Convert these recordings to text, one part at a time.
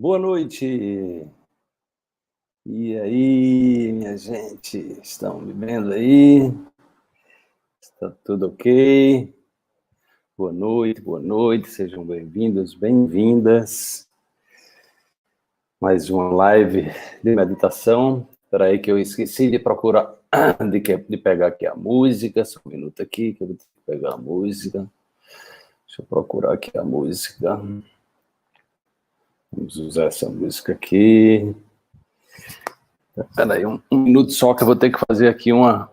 Boa noite. E aí, minha gente? Estão me vendo aí? Está tudo ok? Boa noite. Sejam bem-vindos, bem-vindas. Mais uma live de meditação. Espera aí que eu esqueci de procurar, de pegar aqui a música. Só um minuto aqui que eu vou ter que pegar a música. Deixa eu procurar aqui a música. Vamos usar essa música aqui. Espera aí, um minuto só que eu vou ter que fazer aqui uma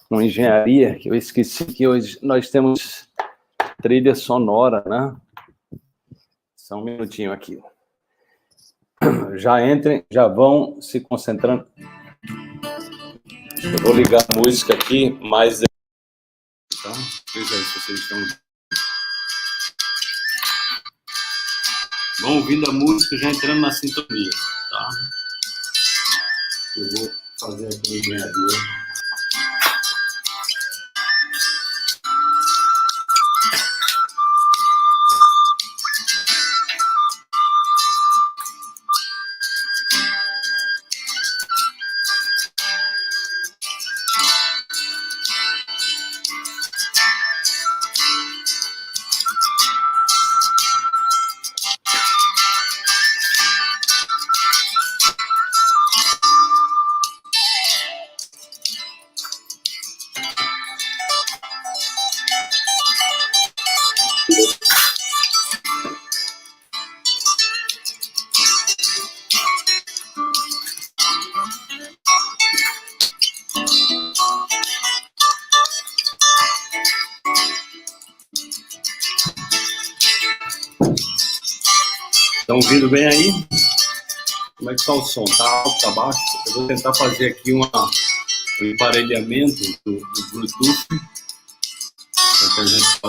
engenharia, que eu esqueci que hoje nós temos trilha sonora, né? Só um minutinho aqui. Já entrem, já vão se concentrando. Eu vou ligar a música aqui, mas... Tá? Veja aí se vocês estão... Vão ouvindo a música já entrando na sintonia, tá? Eu vou fazer aqui uma engenharia. Estão ouvindo bem aí? Como é que está o som? Está alto, está baixo? Eu vou tentar fazer aqui um emparelhamento do Bluetooth para que a gente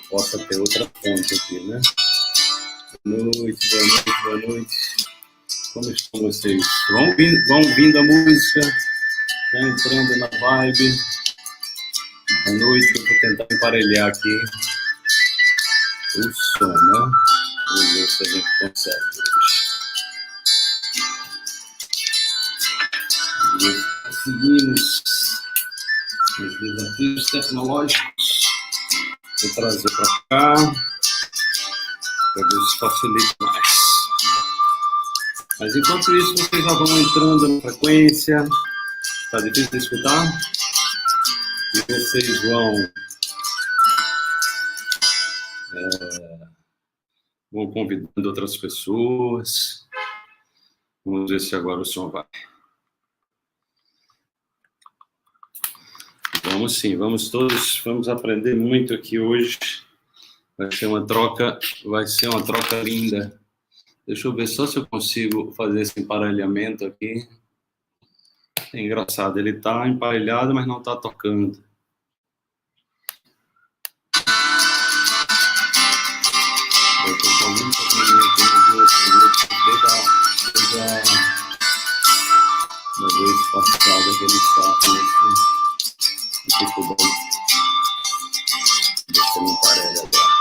possa ter outra fonte aqui, né? Boa noite. Como estão vocês? Vão ouvindo a música, já entrando na vibe. Boa noite, eu vou tentar emparelhar aqui o som, né? Vamos ver se a gente consegue hoje. Conseguimos os desafios tecnológicos. Vou trazer para cá para ver se facilita mais. Mas enquanto isso, vocês já vão entrando na frequência. Está difícil de escutar? E vocês vão convidando outras pessoas. Vamos ver se agora o som vai. Vamos sim, vamos aprender muito aqui hoje. Vai ser uma troca linda. Deixa eu ver só se eu consigo fazer esse emparelhamento aqui. É engraçado, ele está emparelhado, mas não está tocando. Eu estou com algum problema aqui na vez passada que ele está com dificuldade. Deixa eu emparelhar agora.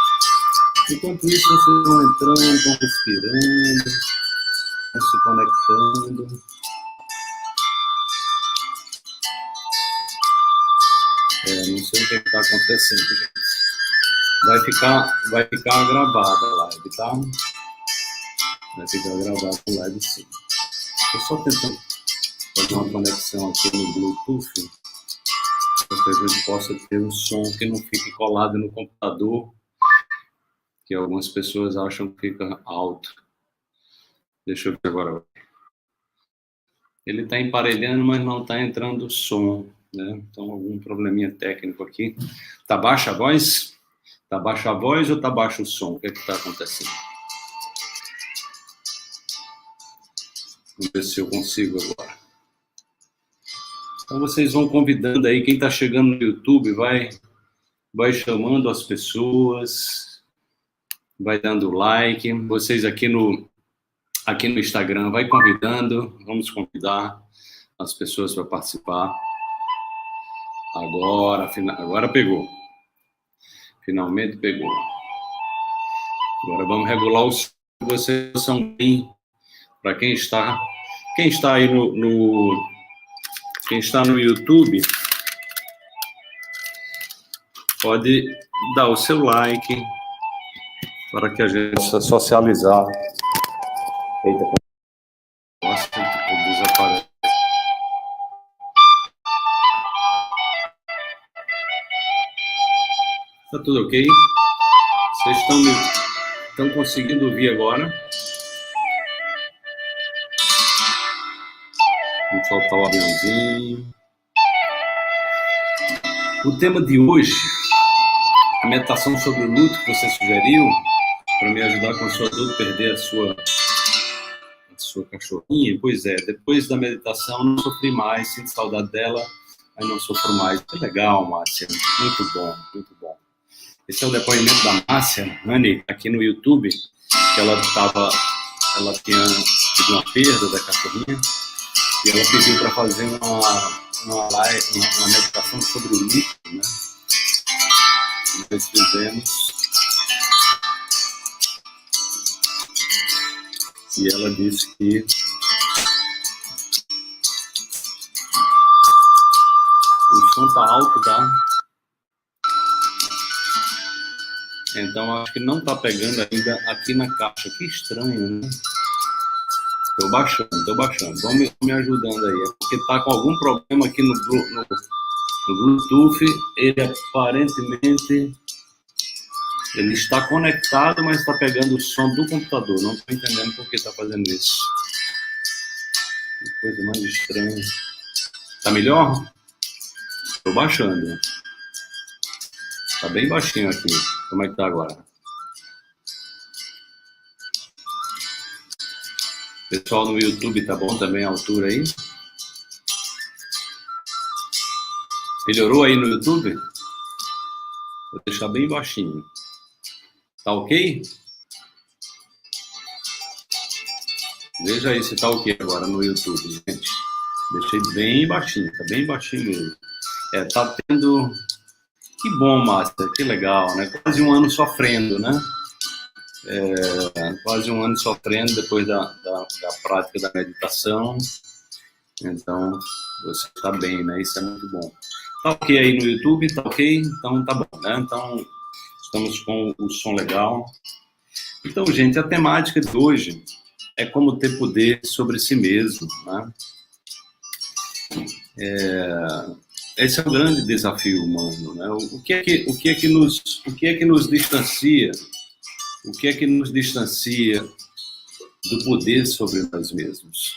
Enquanto isso, vocês vão entrando, vão respirando, vão se conectando. Não sei o que está acontecendo, gente. Vai ficar gravada a live, tá? Vai ficar gravada a live, sim. Estou só tentando fazer uma conexão aqui no Bluetooth para que a gente possa ter um som que não fique colado no computador, que algumas pessoas acham que fica alto. Deixa eu ver agora. Ele está emparelhando, mas não está entrando o som, né? Então, algum probleminha técnico aqui. Tá baixa a voz? Tá baixa a voz ou tá baixo o som? O que é que está acontecendo? Vamos ver se eu consigo agora. Então, vocês vão convidando aí. Quem está chegando no YouTube, vai chamando as pessoas, vai dando like. Vocês aqui no Instagram, vai convidando. Vamos convidar as pessoas para participar. Agora pegou. Finalmente pegou. Agora vamos regular o som. Vocês são bem. Para quem está aí quem está no YouTube, pode dar o seu like para que a gente possa socializar. Eita, nossa, desaparece. Tá tudo ok? Vocês estão conseguindo ouvir agora? Vamos soltar o aviãozinho. O tema de hoje, a meditação sobre o luto que você sugeriu, para me ajudar com a sua dor de perder a sua cachorrinha. Pois é, depois da meditação não sofri mais, sinto saudade dela, aí não sofro mais. Que legal, Márcia. Muito bom, muito bom. Esse é o depoimento da Márcia Honey, aqui no YouTube, que ela tinha tido uma perda da cachorrinha, e ela pediu para fazer uma meditação sobre o luto, né? Nós fizemos. E ela disse que o som tá alto, tá? Então acho que não tá pegando ainda aqui na caixa. Que estranho, né? Tô baixando. Vão me ajudando aí. É porque tá com algum problema aqui no Bluetooth. Ele aparentemente... Ele está conectado, mas está pegando o som do computador. Não estou entendendo por que está fazendo isso. Que coisa mais estranha. Tá melhor? Estou baixando. Tá bem baixinho aqui. Como é que tá agora? Pessoal no YouTube, tá bom também a altura aí? Melhorou aí no YouTube? Vou deixar bem baixinho. Tá ok? Veja aí se tá ok agora no YouTube, gente. Deixei bem baixinho, tá bem baixinho mesmo. Tá tendo... Que bom, Márcia, que legal, né? Quase um ano sofrendo, né? Quase um ano sofrendo depois da prática da meditação. Então, você tá bem, né? Isso é muito bom. Tá ok aí no YouTube? Tá ok? Então tá bom, né? Então... Estamos com o som legal. Então, gente, a temática de hoje é como ter poder sobre si mesmo, né? Esse é um grande desafio humano, né? O que é que nos distancia? O que é que nos distancia do poder sobre nós mesmos?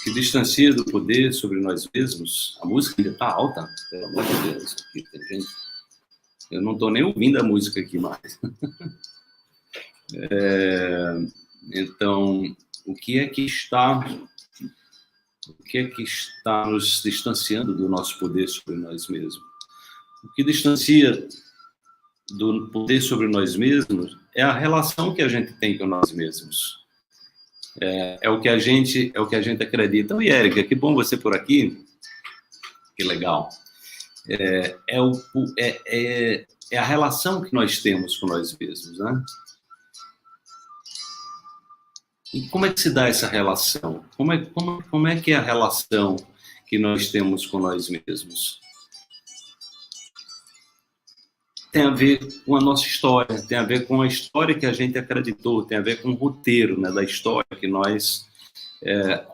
O que distancia do poder sobre nós mesmos? A música ainda está alta, pelo amor de Deus. Aqui tem gente... Eu não estou nem ouvindo a música aqui mais. Então, o que é que está nos distanciando do nosso poder sobre nós mesmos? O que distancia do poder sobre nós mesmos é a relação que a gente tem com nós mesmos. É o que a gente acredita. Oi, Érica, que bom você por aqui. Que legal. É a relação que nós temos com nós mesmos, né? E como é que se dá essa relação? Como é que é a relação que nós temos com nós mesmos? Tem a ver com a nossa história, tem a ver com a história que a gente acreditou, tem a ver com o roteiro, né, da história que nós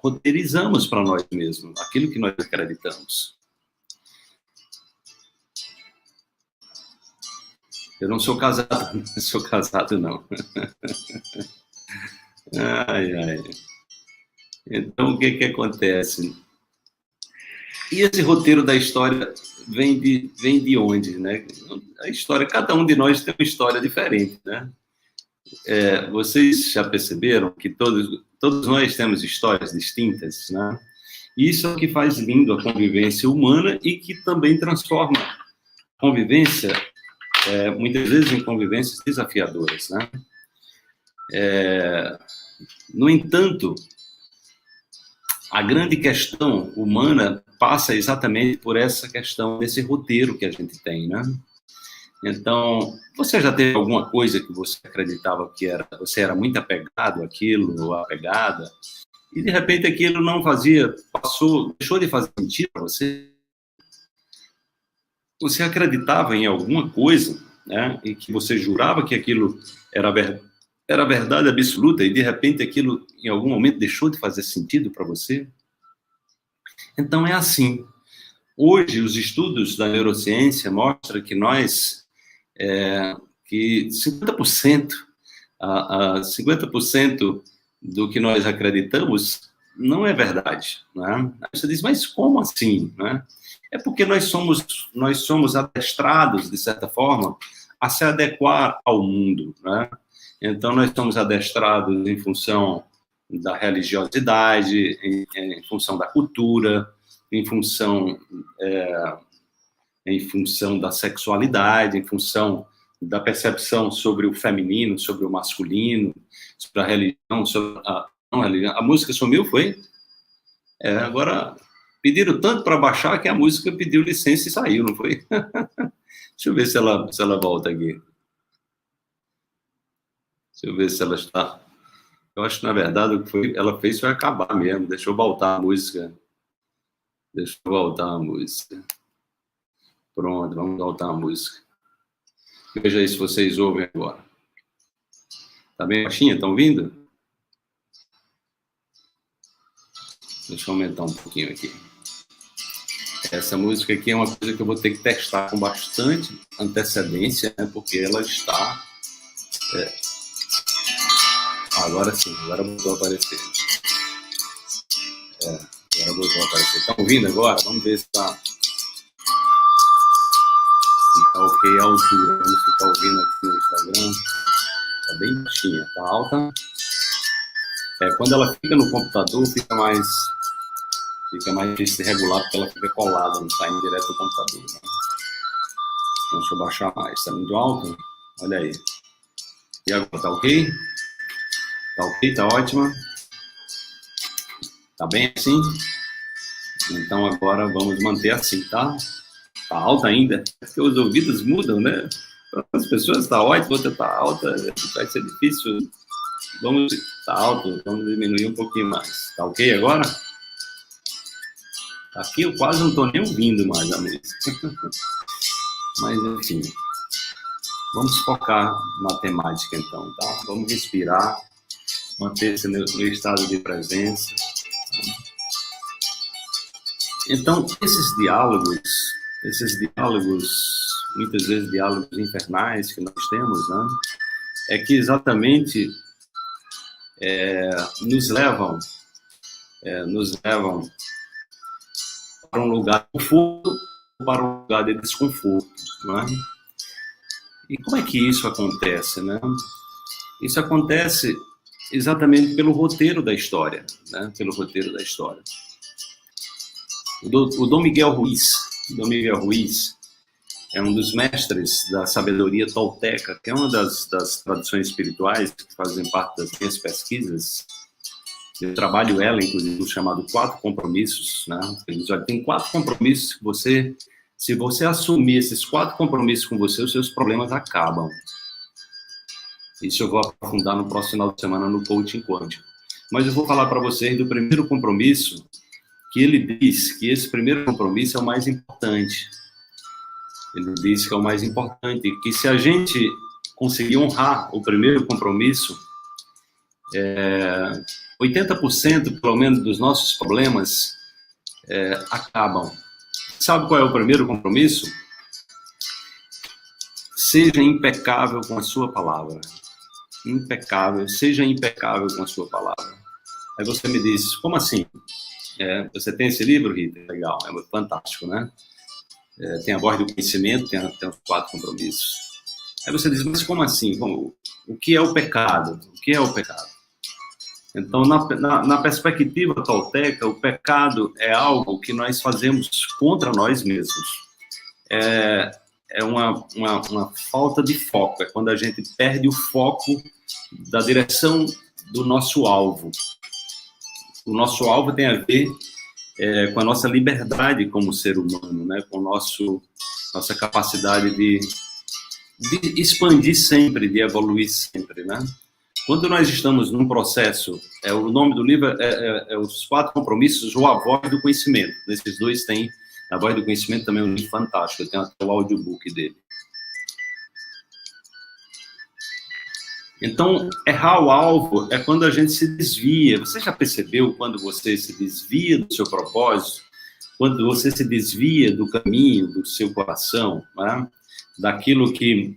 roteirizamos para nós mesmos, aquilo que nós acreditamos. Eu não sou casado, não. Ai. Então, o que acontece? E esse roteiro da história vem de onde, né? A história, cada um de nós tem uma história diferente, né? Vocês já perceberam que todos nós temos histórias distintas, né? Isso é o que faz lindo a convivência humana e que também transforma a convivência, muitas vezes, em convivências desafiadoras, né? No entanto, a grande questão humana passa exatamente por essa questão desse roteiro que a gente tem, né? Então, você já teve alguma coisa que você acreditava que você era muito apegado àquilo, ou apegada, e de repente aquilo não fazia, deixou de fazer sentido para você? Você acreditava em alguma coisa, né, e que você jurava que aquilo era verdade absoluta, e de repente aquilo, em algum momento, deixou de fazer sentido para você? Então é assim. Hoje, os estudos da neurociência mostram que que 50%, 50% do que nós acreditamos não é verdade, né? Aí você diz, mas como assim, né? É porque nós somos adestrados, de certa forma, a se adequar ao mundo, né? Então, nós somos adestrados em função da religiosidade, em função da cultura, em função, em função da sexualidade, em função da percepção sobre o feminino, sobre o masculino, sobre a religião, sobre a não religião. A música sumiu, foi? Agora, pediram tanto para baixar que a música pediu licença e saiu, não foi? Deixa eu ver se ela volta aqui. Deixa eu ver se ela está... Eu acho que, na verdade, o que ela fez foi acabar mesmo. Deixa eu voltar a música. Deixa eu voltar a música. Pronto, vamos voltar a música. Veja aí se vocês ouvem agora. Tá bem baixinha? Estão ouvindo? Deixa eu aumentar um pouquinho aqui. Essa música aqui é uma coisa que eu vou ter que testar com bastante antecedência, né? Porque ela está... Agora sim, agora voltou a aparecer. Agora voltou a aparecer. Estão ouvindo agora? Vamos ver se está... ok a altura. Vamos ver se está ouvindo aqui no Instagram. Está bem baixinha. Está alta. Quando ela fica no computador, fica mais difícil de regular, porque ela fica colada, não está indo direto do computador. Né? Então, deixa eu baixar mais. Está muito alto? Olha aí. E agora, está ok? Está ok? Está ótima? Está bem assim? Então, agora vamos manter assim, tá? Está alta ainda? Porque os ouvidos mudam, né? Para as pessoas está ótimo, outra está alta, vai ser difícil. Vamos, está alto, vamos diminuir um pouquinho mais. Está ok agora? Aqui eu quase não estou nem ouvindo mais a música. Mas, enfim, vamos focar na temática, então, tá? Vamos respirar, manter-se no estado de presença. Então, esses diálogos, muitas vezes diálogos infernais que nós temos, né? É que exatamente nos levam para um lugar de conforto ou para um lugar de desconforto, não é? E como é que isso acontece, né? Isso acontece exatamente pelo roteiro da história, né? Pelo roteiro da história. O Dom Miguel Ruiz é um dos mestres da sabedoria tolteca, que é uma das tradições espirituais que fazem parte das minhas pesquisas. Eu trabalho ela, inclusive, chamado 4 compromissos, né? Ele diz, olha, tem 4 compromissos que se você assumir esses 4 compromissos com você, os seus problemas acabam. Isso eu vou aprofundar no próximo final de semana no Coaching Quântico. Mas eu vou falar para vocês do primeiro compromisso, que ele diz que esse primeiro compromisso é o mais importante. Ele diz que é o mais importante, que se a gente conseguir honrar o primeiro compromisso, 80% pelo menos dos nossos problemas acabam. Sabe qual é o primeiro compromisso? Seja impecável com a sua palavra. Seja impecável com a sua palavra. Aí você me diz, como assim? Você tem esse livro, Rita? Legal, é fantástico, né? Tem a voz do conhecimento, tem os 4 compromissos. Aí você diz, mas como assim? O que é o pecado? O que é o pecado? Então, na perspectiva tolteca, o pecado é algo que nós fazemos contra nós mesmos. É uma falta de foco, é quando a gente perde o foco da direção do nosso alvo. O nosso alvo tem a ver com a nossa liberdade como ser humano, né? Com nossa capacidade de expandir sempre, de evoluir sempre, né? Quando nós estamos num processo, o nome do livro é Os 4 Compromissos ou A Voz do Conhecimento. Nesses dois tem, A Voz do Conhecimento também é um livro fantástico, eu tenho até o audiobook dele. Então, errar o alvo é quando a gente se desvia. Você já percebeu quando você se desvia do seu propósito? Quando você se desvia do caminho do seu coração, né? daquilo que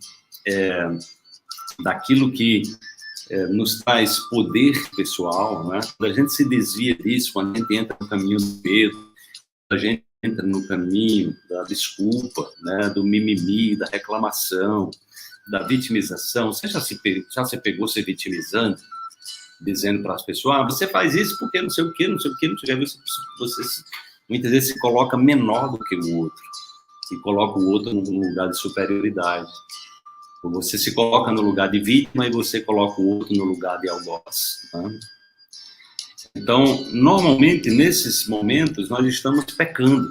nos traz poder pessoal, né? Quando a gente se desvia disso, quando a gente entra no caminho do medo, quando a gente entra no caminho da desculpa, né? Do mimimi, da reclamação, da vitimização. Você já se pegou se vitimizando, dizendo para as pessoas, você faz isso porque não sei o quê, não sei o quê, não sei o quê. Você muitas vezes se coloca menor do que o outro, e coloca o outro num lugar de superioridade. Você se coloca no lugar de vítima e você coloca o outro no lugar de algoz. Né? Então, normalmente, nesses momentos, nós estamos pecando.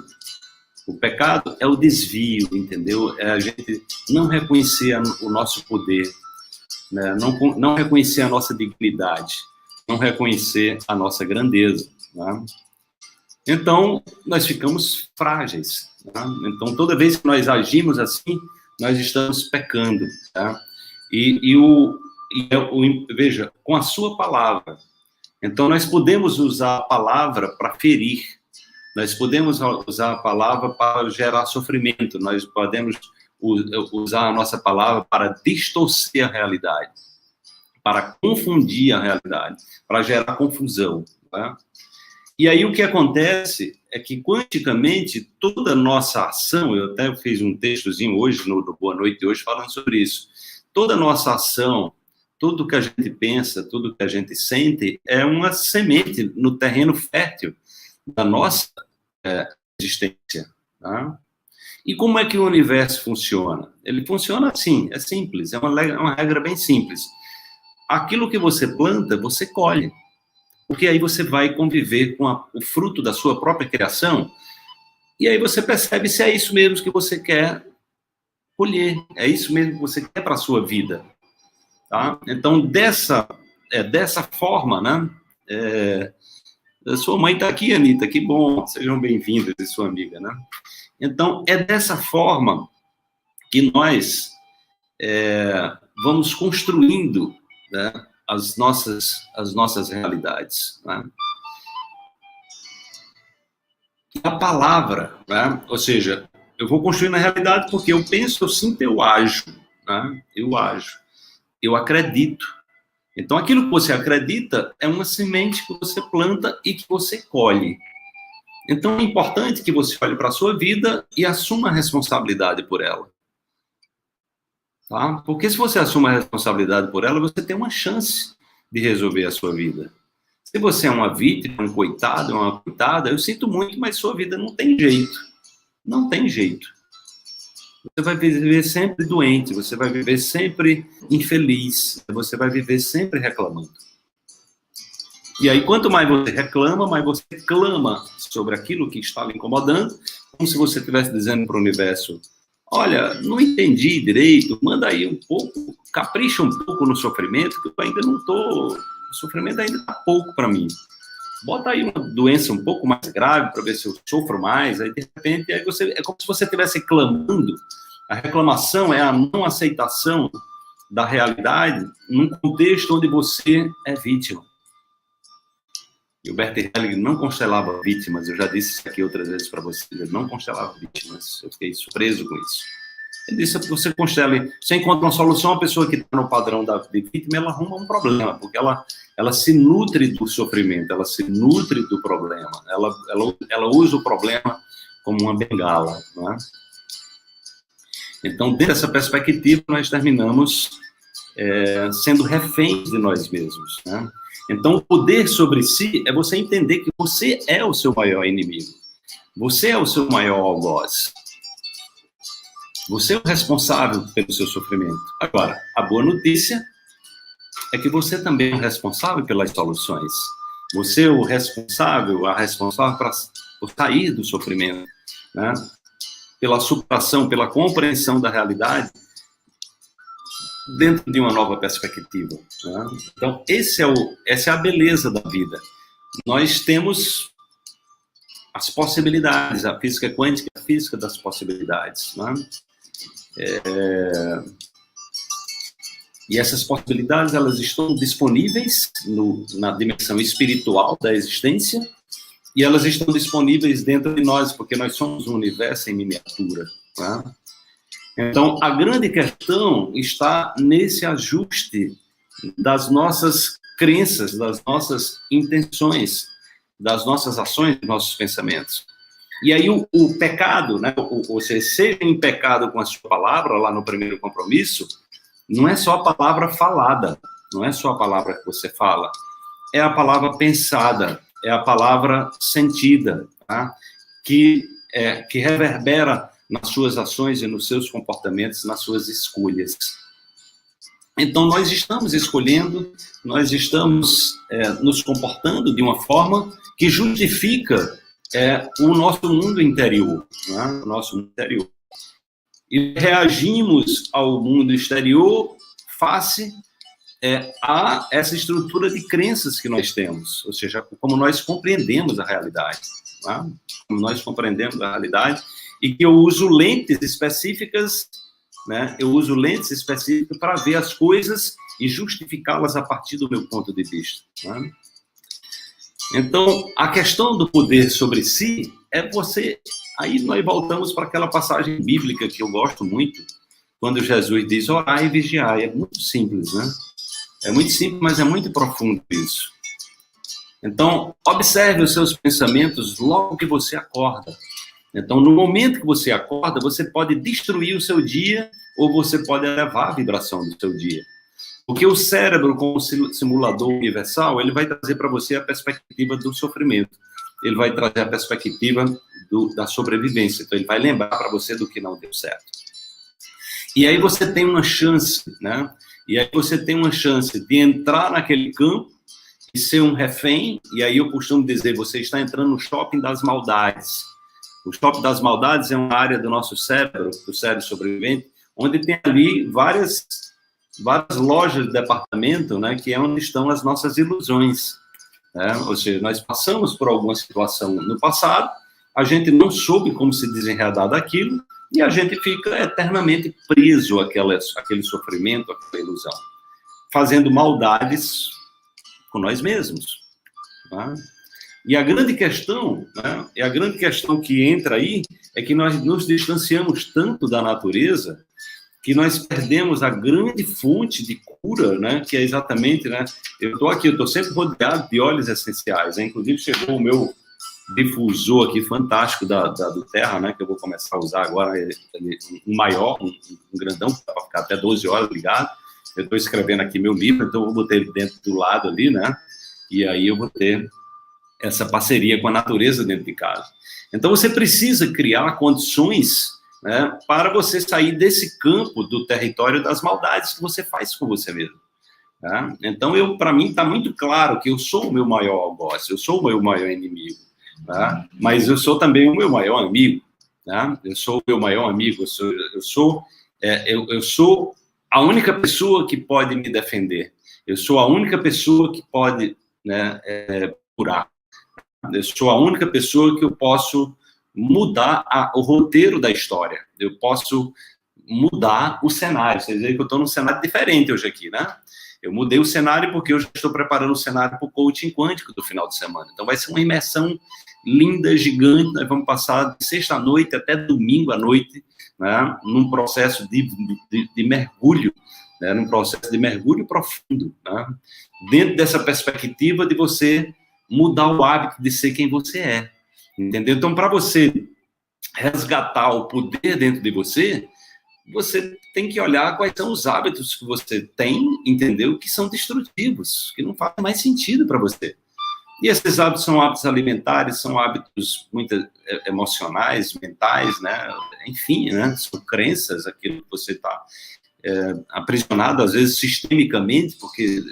O pecado é o desvio, entendeu? É a gente não reconhecer o nosso poder, né? Não reconhecer a nossa dignidade, não reconhecer a nossa grandeza. Né? Então, nós ficamos frágeis. Né? Então, toda vez que nós agimos assim, nós estamos pecando. Tá? Veja, com a sua palavra. Então, nós podemos usar a palavra para ferir. Nós podemos usar a palavra para gerar sofrimento. Nós podemos usar a nossa palavra para distorcer a realidade, para confundir a realidade, para gerar confusão. Tá? E aí o que acontece é que, quanticamente, toda a nossa ação, eu até fiz um textozinho hoje, no Boa Noite de hoje, falando sobre isso. Toda a nossa ação, tudo que a gente pensa, tudo que a gente sente, é uma semente no terreno fértil da nossa existência. Tá? E como é que o universo funciona? Ele funciona assim, é simples, é uma regra bem simples. Aquilo que você planta, você colhe. Porque aí você vai conviver com o fruto da sua própria criação, e aí você percebe se é isso mesmo que você quer colher, é isso mesmo que você quer para a sua vida. Tá? Então, dessa forma, né? Sua mãe está aqui, Anitta, que bom, sejam bem-vindos, e sua amiga, né? Então, é dessa forma que nós vamos construindo, né, as nossas realidades. Né? A palavra, né? Ou seja, eu vou construir na realidade porque eu penso, eu sinto, eu ajo. Né? Eu ajo. Eu acredito. Então, aquilo que você acredita é uma semente que você planta e que você colhe. Então, é importante que você olhe para a sua vida e assuma a responsabilidade por ela. Tá? Porque se você assume a responsabilidade por ela, você tem uma chance de resolver a sua vida. Se você é uma vítima, um coitado, uma coitada, eu sinto muito, mas sua vida não tem jeito. Não tem jeito. Você vai viver sempre doente, você vai viver sempre infeliz, você vai viver sempre reclamando. E aí, quanto mais você reclama, mais você clama sobre aquilo que está lhe incomodando, como se você estivesse dizendo para o universo, olha, não entendi direito, manda aí um pouco, capricha um pouco no sofrimento, que eu ainda não estou... O sofrimento ainda está pouco para mim. Bota aí uma doença um pouco mais grave para ver se eu sofro mais, aí de repente é como se você estivesse clamando. A reclamação é a não aceitação da realidade num contexto onde você é vítima. E o Bert Hellinger não constelava vítimas, eu já disse isso aqui outras vezes para vocês, ele não constelava vítimas, eu fiquei surpreso com isso. Ele disse que você constela, você encontra uma solução, a pessoa que está no padrão de vítima, ela arruma um problema, porque ela se nutre do sofrimento, ela se nutre do problema, ela usa o problema como uma bengala. Né? Então, dessa perspectiva, nós terminamos sendo reféns de nós mesmos. Né? Então, o poder sobre si é você entender que você é o seu maior inimigo. Você é o seu maior algoz. Você é o responsável pelo seu sofrimento. Agora, a boa notícia é que você também é o responsável pelas soluções. Você é o responsável, a responsável por sair do sofrimento, né? Pela superação, pela compreensão da realidade dentro de uma nova perspectiva. Né? Então, essa é a beleza da vida. Nós temos as possibilidades, a física quântica, a física das possibilidades. Né? E essas possibilidades, elas estão disponíveis na dimensão espiritual da existência, e elas estão disponíveis dentro de nós, porque nós somos um universo em miniatura. Tá? Então, a grande questão está nesse ajuste das nossas crenças, das nossas intenções, das nossas ações, dos nossos pensamentos. E aí o pecado, né, você seja em pecado com a sua palavra, lá no primeiro compromisso, não é só a palavra falada, não é só a palavra que você fala, é a palavra pensada, é a palavra sentida, tá? que reverbera nas suas ações e nos seus comportamentos, nas suas escolhas. Então, nós estamos escolhendo, nós estamos nos comportando de uma forma que justifica o nosso mundo interior, né? O nosso mundo interior. E reagimos ao mundo exterior face a essa estrutura de crenças que nós temos, ou seja, como nós compreendemos a realidade, tá? Como nós compreendemos a realidade, e que eu uso lentes específicas, né? Eu uso lentes específicas para ver as coisas e justificá-las a partir do meu ponto de vista. Né? Então, a questão do poder sobre si é você... Aí nós voltamos para aquela passagem bíblica que eu gosto muito, quando Jesus diz, orai e vigiai. É muito simples, né? É muito simples, mas é muito profundo isso. Então, observe os seus pensamentos logo que você acorda. Então, no momento que você acorda, você pode destruir o seu dia ou você pode elevar a vibração do seu dia. Porque o cérebro, como simulador universal, ele vai trazer para você a perspectiva do sofrimento. Ele vai trazer a perspectiva da sobrevivência. Então, ele vai lembrar para você do que não deu certo. E aí você tem uma chance, né? E aí você tem uma chance de entrar naquele campo e ser um refém. E aí eu costumo dizer, você está entrando no shopping das maldades. O shopping das maldades é uma área do nosso cérebro, do cérebro sobrevivente, onde tem ali várias lojas de departamento, né, que é onde estão as nossas ilusões. Né? Ou seja, nós passamos por alguma situação no passado, a gente não soube como se desenredar daquilo, e a gente fica eternamente preso àquele sofrimento, àquela ilusão, fazendo maldades com nós mesmos. Tá? E a grande questão, né, a grande questão que entra aí, é que nós nos distanciamos tanto da natureza que nós perdemos a grande fonte de cura, né, que é exatamente, né, eu estou sempre rodeado de óleos essenciais, né, inclusive chegou o meu difusor aqui fantástico do Terra, né, que eu vou começar a usar agora, um maior, um grandão, para ficar até 12 horas ligado. Eu estou escrevendo aqui meu livro, então eu vou botar ele dentro do lado ali, né, e aí eu vou ter essa parceria com a natureza dentro de casa. Então você precisa criar condições, né, para você sair desse campo do território das maldades que você faz com você mesmo. Tá? Então, para mim, está muito claro que eu sou o meu maior algoz, eu sou o meu maior inimigo, tá? Mas eu sou também o meu maior amigo. Tá? Eu sou o meu maior amigo, eu sou a única pessoa que pode me defender, eu sou a única pessoa que pode, né, curar, eu sou a única pessoa que eu posso mudar o roteiro da história. Eu posso mudar o cenário. Vocês veem que eu estou num cenário diferente hoje aqui, né? Eu mudei o cenário porque eu já estou preparando o cenário para o coaching quântico do final de semana. Então vai ser uma imersão linda, gigante. Nós vamos passar de sexta à noite até domingo à noite, né? Num processo de mergulho, né? Num processo de mergulho profundo, né? Dentro dessa perspectiva de você mudar o hábito de ser quem você é. Entendeu? Então, para você resgatar o poder dentro de você, você tem que olhar quais são os hábitos que você tem, entendeu? Que são destrutivos, que não fazem mais sentido para você. E esses hábitos são hábitos alimentares, são hábitos muito emocionais, mentais, né? Enfim, né? São crenças, aquilo que você está aprisionado, às vezes sistemicamente, porque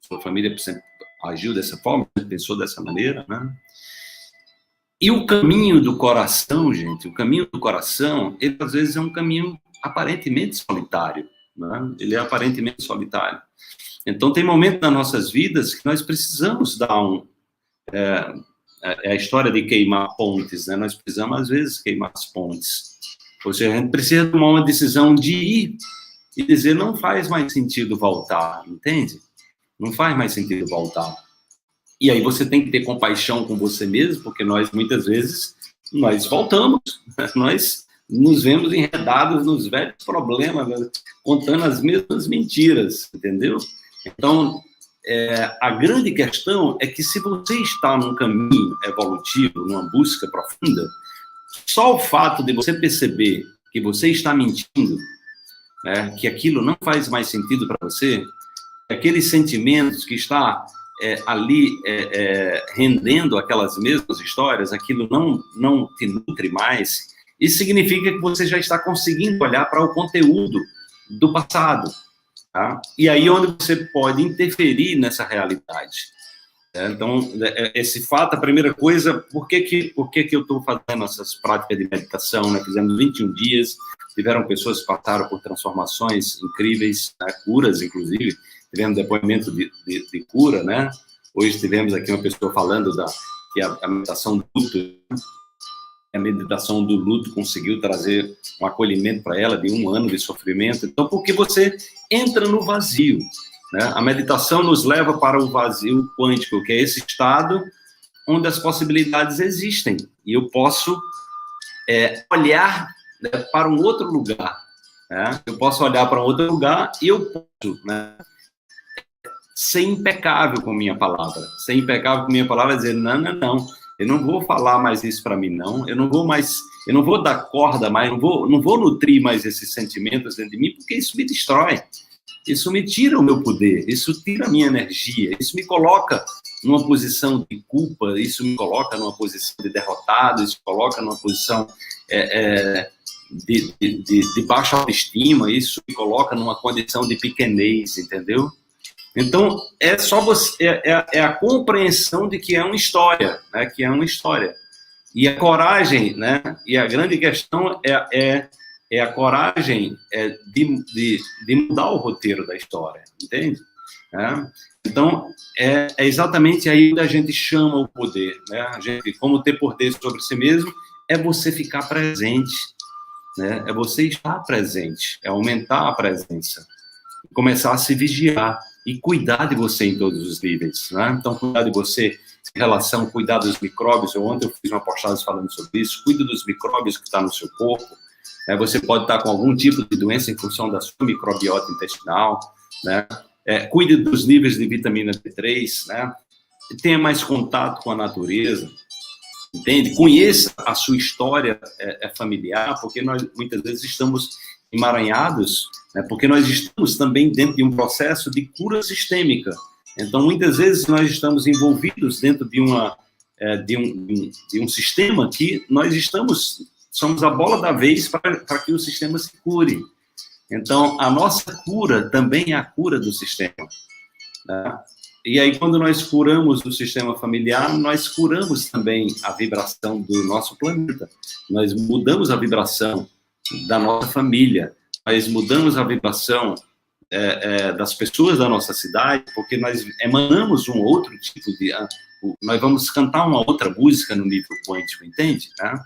sua família agiu dessa forma, pensou dessa maneira, né? E o caminho do coração, gente, o caminho do coração, ele às vezes é um caminho aparentemente solitário, né? Ele é aparentemente solitário. Então, tem momentos nas nossas vidas que nós precisamos dar é a história de queimar pontes, né? Nós precisamos, às vezes, queimar as pontes. Ou seja, a gente precisa tomar uma decisão de ir e dizer, não faz mais sentido voltar, entende? Não faz mais sentido voltar. E aí você tem que ter compaixão com você mesmo, porque nós, muitas vezes, nós voltamos, nós nos vemos enredados nos velhos problemas, né? Contando as mesmas mentiras, entendeu? Então, a grande questão é que se você está num caminho evolutivo, numa busca profunda, só o fato de você perceber que você está mentindo, né, que aquilo não faz mais sentido para você, aqueles sentimentos que está ali rendendo aquelas mesmas histórias, aquilo não te nutre mais, isso significa que você já está conseguindo olhar para o conteúdo do passado. Tá? E aí onde você pode interferir nessa realidade. Então, esse fato, a primeira coisa, por que eu estou fazendo essas práticas de meditação? Né? Fizemos 21 dias, tiveram pessoas que passaram por transformações incríveis, né? Curas, inclusive, tivemos depoimento de cura, né? Hoje tivemos aqui uma pessoa falando que a meditação do luto, a meditação do luto conseguiu trazer um acolhimento para ela de 1 ano de sofrimento. Então, porque você entra no vazio, né? A meditação nos leva para o vazio quântico, que é esse estado onde as possibilidades existem. E eu posso olhar, né, para um outro lugar. Né? Eu posso olhar para um outro lugar e eu posso, né, ser impecável com minha palavra. Ser impecável com minha palavra é dizer, não. Eu não vou falar mais isso para mim, não. Eu não vou dar corda mais, não vou nutrir mais esses sentimentos dentro de mim, porque isso me destrói. Isso me tira o meu poder, isso tira a minha energia, isso me coloca numa posição de culpa, isso me coloca numa posição de derrotado, isso me coloca numa posição de baixa autoestima, isso me coloca numa condição de pequenez, entendeu? Então, é só você, a compreensão de que é uma história, né? Que é uma história. E a coragem, né? E a grande questão é a coragem de mudar o roteiro da história, entende? Então, é exatamente aí que a gente chama o poder, né? A gente, como ter poder sobre si mesmo, é você ficar presente, né? É você estar presente, é aumentar a presença, começar a se vigiar e cuidar de você em todos os níveis, né? Então, cuidar de você em relação, cuidar dos micróbios. Ontem eu fiz uma postagem falando sobre isso. Cuide dos micróbios que estão no seu corpo. Você pode estar com algum tipo de doença em função da sua microbiota intestinal, né? Cuide dos níveis de vitamina D3, né? Tenha mais contato com a natureza, entende? Conheça a sua história familiar, porque nós muitas vezes estamos emaranhados, né? Porque nós estamos também dentro de um processo de cura sistêmica. Então, muitas vezes nós estamos envolvidos dentro de um sistema que nós somos a bola da vez para que o sistema se cure. Então, a nossa cura também é a cura do sistema. Né? E aí, quando nós curamos o sistema familiar, nós curamos também a vibração do nosso planeta. Nós mudamos a vibração da nossa família. Nós mudamos a vibração das pessoas da nossa cidade, porque nós emanamos um outro tipo de... Nós vamos cantar uma outra música no nível quântico, entende? Né?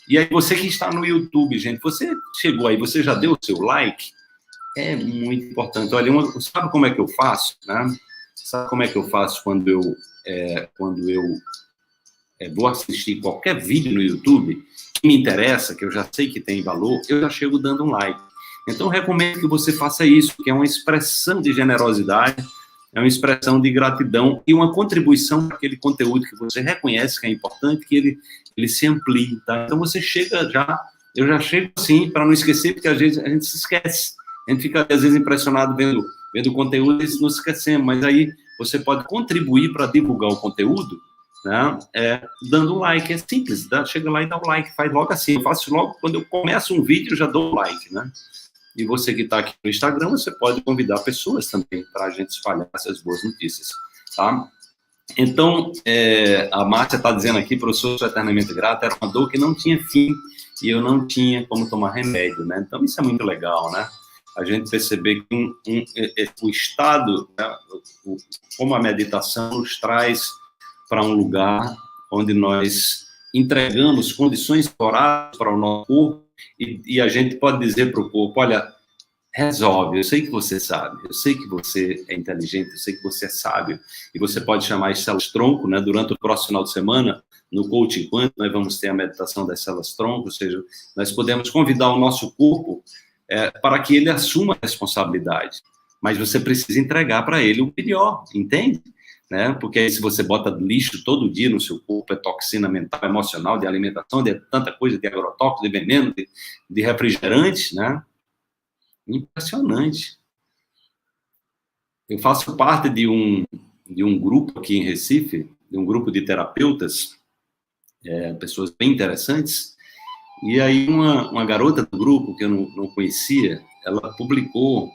E aí, você que está no YouTube, gente, você chegou aí, você já deu o seu like? É muito importante. Olha, sabe como é que eu faço? Né? Sabe como é que eu faço quando eu vou assistir qualquer vídeo no YouTube que me interessa, que eu já sei que tem valor, eu já chego dando um like. Então, eu recomendo que você faça isso, que é uma expressão de generosidade, é uma expressão de gratidão e uma contribuição para aquele conteúdo que você reconhece que é importante, que ele se amplie, tá? Então, você chega eu já chego assim, para não esquecer, porque às vezes a gente se esquece. A gente fica, às vezes, impressionado vendo o conteúdo e nos esquecemos, mas aí você pode contribuir para divulgar o conteúdo, né? Dando um like, é simples, chega lá e dá um like, faz logo assim, eu faço logo, quando eu começo um vídeo, eu já dou um like, né? E você que está aqui no Instagram, você pode convidar pessoas também para a gente espalhar essas boas notícias, tá? Então, a Márcia está dizendo aqui, professor, sou eternamente grata, era uma dor que não tinha fim e eu não tinha como tomar remédio, né? Então, isso é muito legal, né? a gente perceber que o estado, né, como a meditação nos traz para um lugar onde nós entregamos condições favoráveis para o nosso corpo e a gente pode dizer para o corpo, olha, resolve, eu sei que você sabe, eu sei que você é inteligente, eu sei que você é sábio, e você pode chamar as células-tronco, né, durante o próximo final de semana, no Coaching Quântico, nós vamos ter a meditação das células-tronco, ou seja, nós podemos convidar o nosso corpo para que ele assuma a responsabilidade, mas você precisa entregar para ele o melhor, entende? Né? Porque aí se você bota lixo todo dia no seu corpo, é toxina mental, emocional, de alimentação, de tanta coisa, de agrotóxico, de veneno, de refrigerante, né? Impressionante. Eu faço parte de um grupo aqui em Recife, de um grupo de terapeutas, pessoas bem interessantes, e aí uma garota do grupo, que eu não conhecia, ela publicou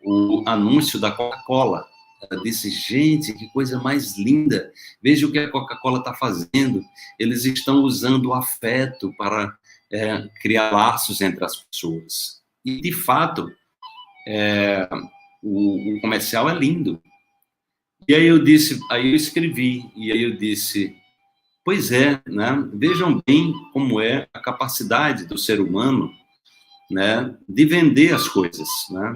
o anúncio da Coca-Cola. Ela disse, gente, que coisa mais linda, veja o que a Coca-Cola está fazendo, eles estão usando o afeto para criar laços entre as pessoas. E, de fato, o comercial é lindo. E aí eu escrevi, e aí eu disse, pois é, né? Vejam bem como é a capacidade do ser humano, né, de vender as coisas, né?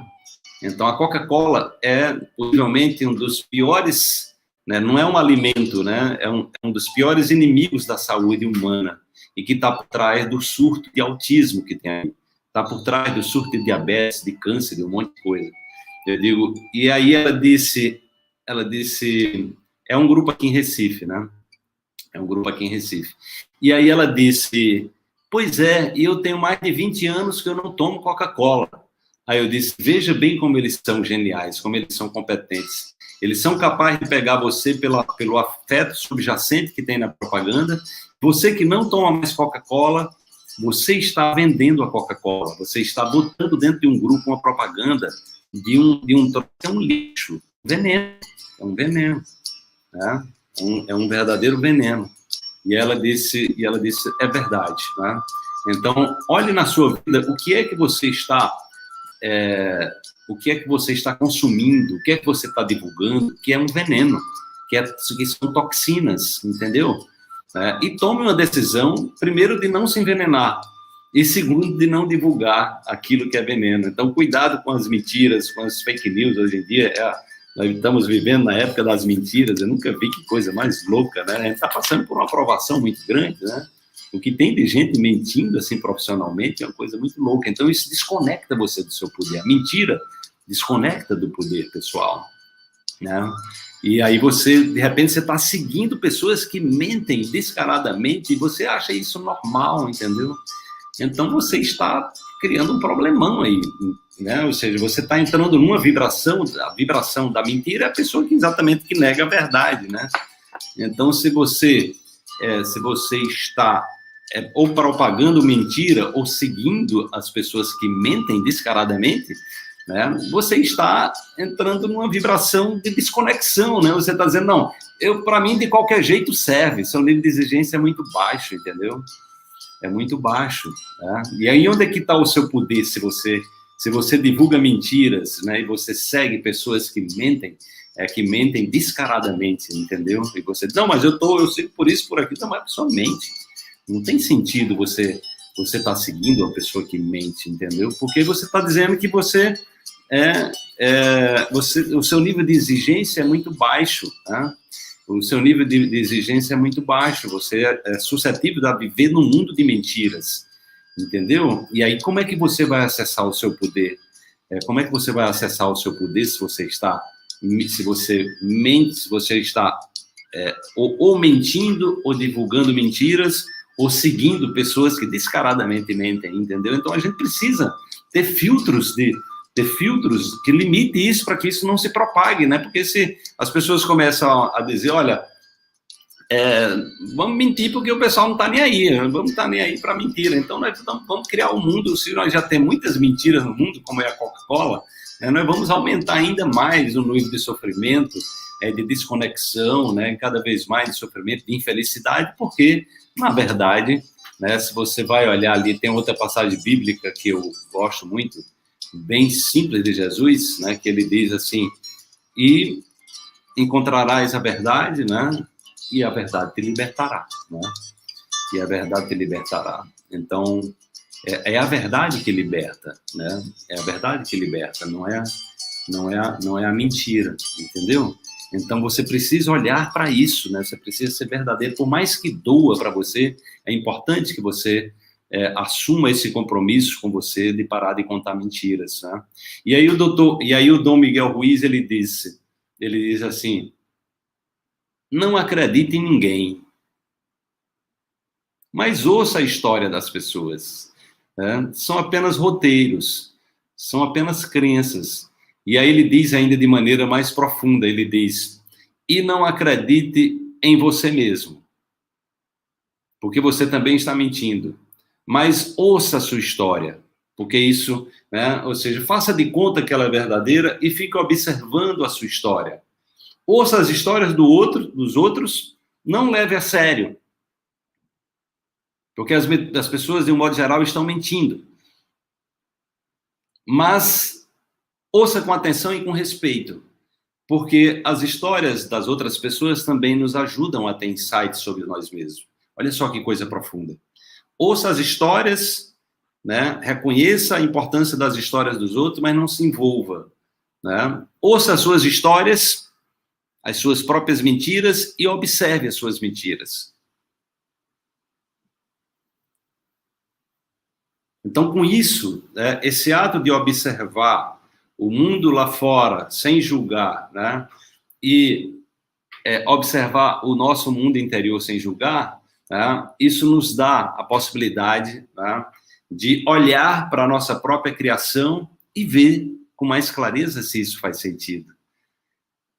Então, a Coca-Cola é, possivelmente, um dos piores, né, não é um alimento, né, é um dos piores inimigos da saúde humana, e que está por trás do surto de autismo que tem aí, está por trás do surto de diabetes, de câncer, de um monte de coisa. Eu digo, e aí ela disse, é um grupo aqui em Recife, né? É um grupo aqui em Recife. E aí ela disse, pois é, e eu tenho mais de 20 anos que eu não tomo Coca-Cola. Aí eu disse, veja bem como eles são geniais, como eles são competentes. Eles são capazes de pegar você pelo afeto subjacente que tem na propaganda. Você que não toma mais Coca-Cola, você está vendendo a Coca-Cola. Você está botando dentro de um grupo uma propaganda de um lixo, veneno. É um veneno, né? É um verdadeiro veneno. E ela disse, é verdade, né? Então, olhe na sua vida o que é que você está consumindo, o que é que você está divulgando, que é um veneno, que são toxinas, entendeu? E tome uma decisão, primeiro, de não se envenenar, e segundo, de não divulgar aquilo que é veneno. Então, cuidado com as mentiras, com as fake news. Hoje em dia, nós estamos vivendo na época das mentiras, eu nunca vi que coisa mais louca, né? A gente está passando por uma aprovação muito grande, né? O que tem de gente mentindo, assim, profissionalmente, é uma coisa muito louca. Então, isso desconecta você do seu poder. A mentira desconecta do poder pessoal, né? E aí de repente, você está seguindo pessoas que mentem descaradamente e você acha isso normal, entendeu? Então, você está criando um problemão aí, né? Ou seja, você está entrando numa vibração, a vibração da mentira é a pessoa que exatamente que nega a verdade, né? Então, se você está ou propagando mentira ou seguindo as pessoas que mentem descaradamente, né, você está entrando numa vibração de desconexão, né? Você está dizendo, não, para mim, de qualquer jeito serve, seu nível de exigência é muito baixo, entendeu? É muito baixo, né? E aí, onde é que está o seu poder se você divulga mentiras, né, e você segue pessoas que mentem descaradamente, entendeu? E você diz, não, mas eu sigo por isso, por aquilo, não, mas a pessoa mente. Não tem sentido você tá seguindo uma pessoa que mente, entendeu? Porque você está dizendo que o seu nível de exigência é muito baixo, né? O seu nível de exigência é muito baixo, você é suscetível a viver num mundo de mentiras, entendeu? E aí, como é que você vai acessar o seu poder? Como é que você vai acessar o seu poder se você mente, se você está ou mentindo, ou divulgando mentiras, ou seguindo pessoas que descaradamente mentem, entendeu? Então, a gente precisa ter filtros que limitem isso para que isso não se propague, né? Porque se as pessoas começam a dizer, olha, vamos mentir porque o pessoal não está nem aí, vamos estar nem aí para mentira. Então, nós vamos criar um mundo, se nós já temos muitas mentiras no mundo, como é a Coca-Cola, nós vamos aumentar ainda mais o nível de sofrimento, de desconexão, né? Cada vez mais de sofrimento, de infelicidade, porque, na verdade, né? Se você vai olhar ali, tem outra passagem bíblica que eu gosto muito, bem simples, de Jesus, né? Que ele diz assim: e encontrarás a verdade, né? E a verdade te libertará, né? E a verdade te libertará. Então, é a verdade que liberta, né? É a verdade que liberta, não é a mentira, entendeu? Então, você precisa olhar para isso, né? Você precisa ser verdadeiro, por mais que doa para você, é importante que você assuma esse compromisso com você de parar de contar mentiras, né? E aí o Dom Miguel Ruiz, ele diz assim: não acredite em ninguém, mas ouça a história das pessoas, né? São apenas roteiros, são apenas crenças. E aí ele diz ainda de maneira mais profunda, ele diz: e não acredite em você mesmo, porque você também está mentindo, mas ouça a sua história, porque isso, né? Ou seja, faça de conta que ela é verdadeira e fique observando a sua história. Ouça as histórias dos outros, não leve a sério, porque as pessoas, de um modo geral, estão mentindo. Mas ouça com atenção e com respeito, porque as histórias das outras pessoas também nos ajudam a ter insights sobre nós mesmos. Olha só que coisa profunda. Ouça as histórias, né? Reconheça a importância das histórias dos outros, mas não se envolva, né? Ouça as suas histórias, as suas próprias mentiras, e observe as suas mentiras. Então, com isso, né, esse ato de observar o mundo lá fora, sem julgar, né, e observar o nosso mundo interior sem julgar, né, isso nos dá a possibilidade, né, de olhar para a nossa própria criação e ver com mais clareza se isso faz sentido.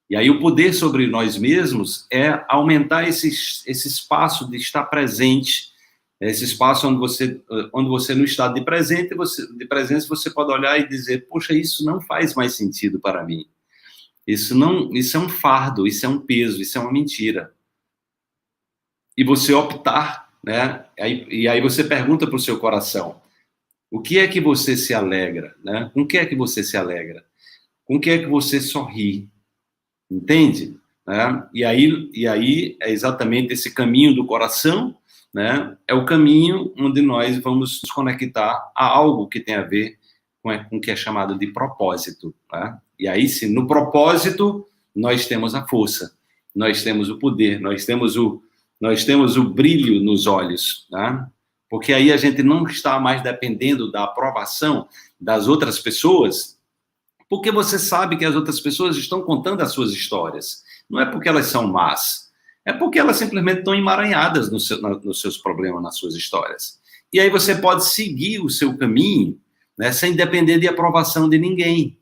E aí o poder sobre nós mesmos é aumentar esse espaço de estar presente, esse espaço onde você no estado de presença, você pode olhar e dizer: poxa, isso não faz mais sentido para mim. Isso é um fardo, isso é um peso, isso é uma mentira. E você optar, né? E aí você pergunta para o seu coração: o que é que você se alegra, né? Com o que é que você se alegra? Com o que é que você sorri? Entende? Né? E aí é exatamente esse caminho do coração, né? É o caminho onde nós vamos nos conectar a algo que tem a ver com o que é chamado de propósito, né? E aí, sim, no propósito, nós temos a força, nós temos o poder, nós temos o brilho nos olhos, né? Porque aí a gente não está mais dependendo da aprovação das outras pessoas, porque você sabe que as outras pessoas estão contando as suas histórias. Não é porque elas são más, é porque elas simplesmente estão emaranhadas nos seus problemas, nas suas histórias. E aí você pode seguir o seu caminho, né, sem depender de aprovação de ninguém.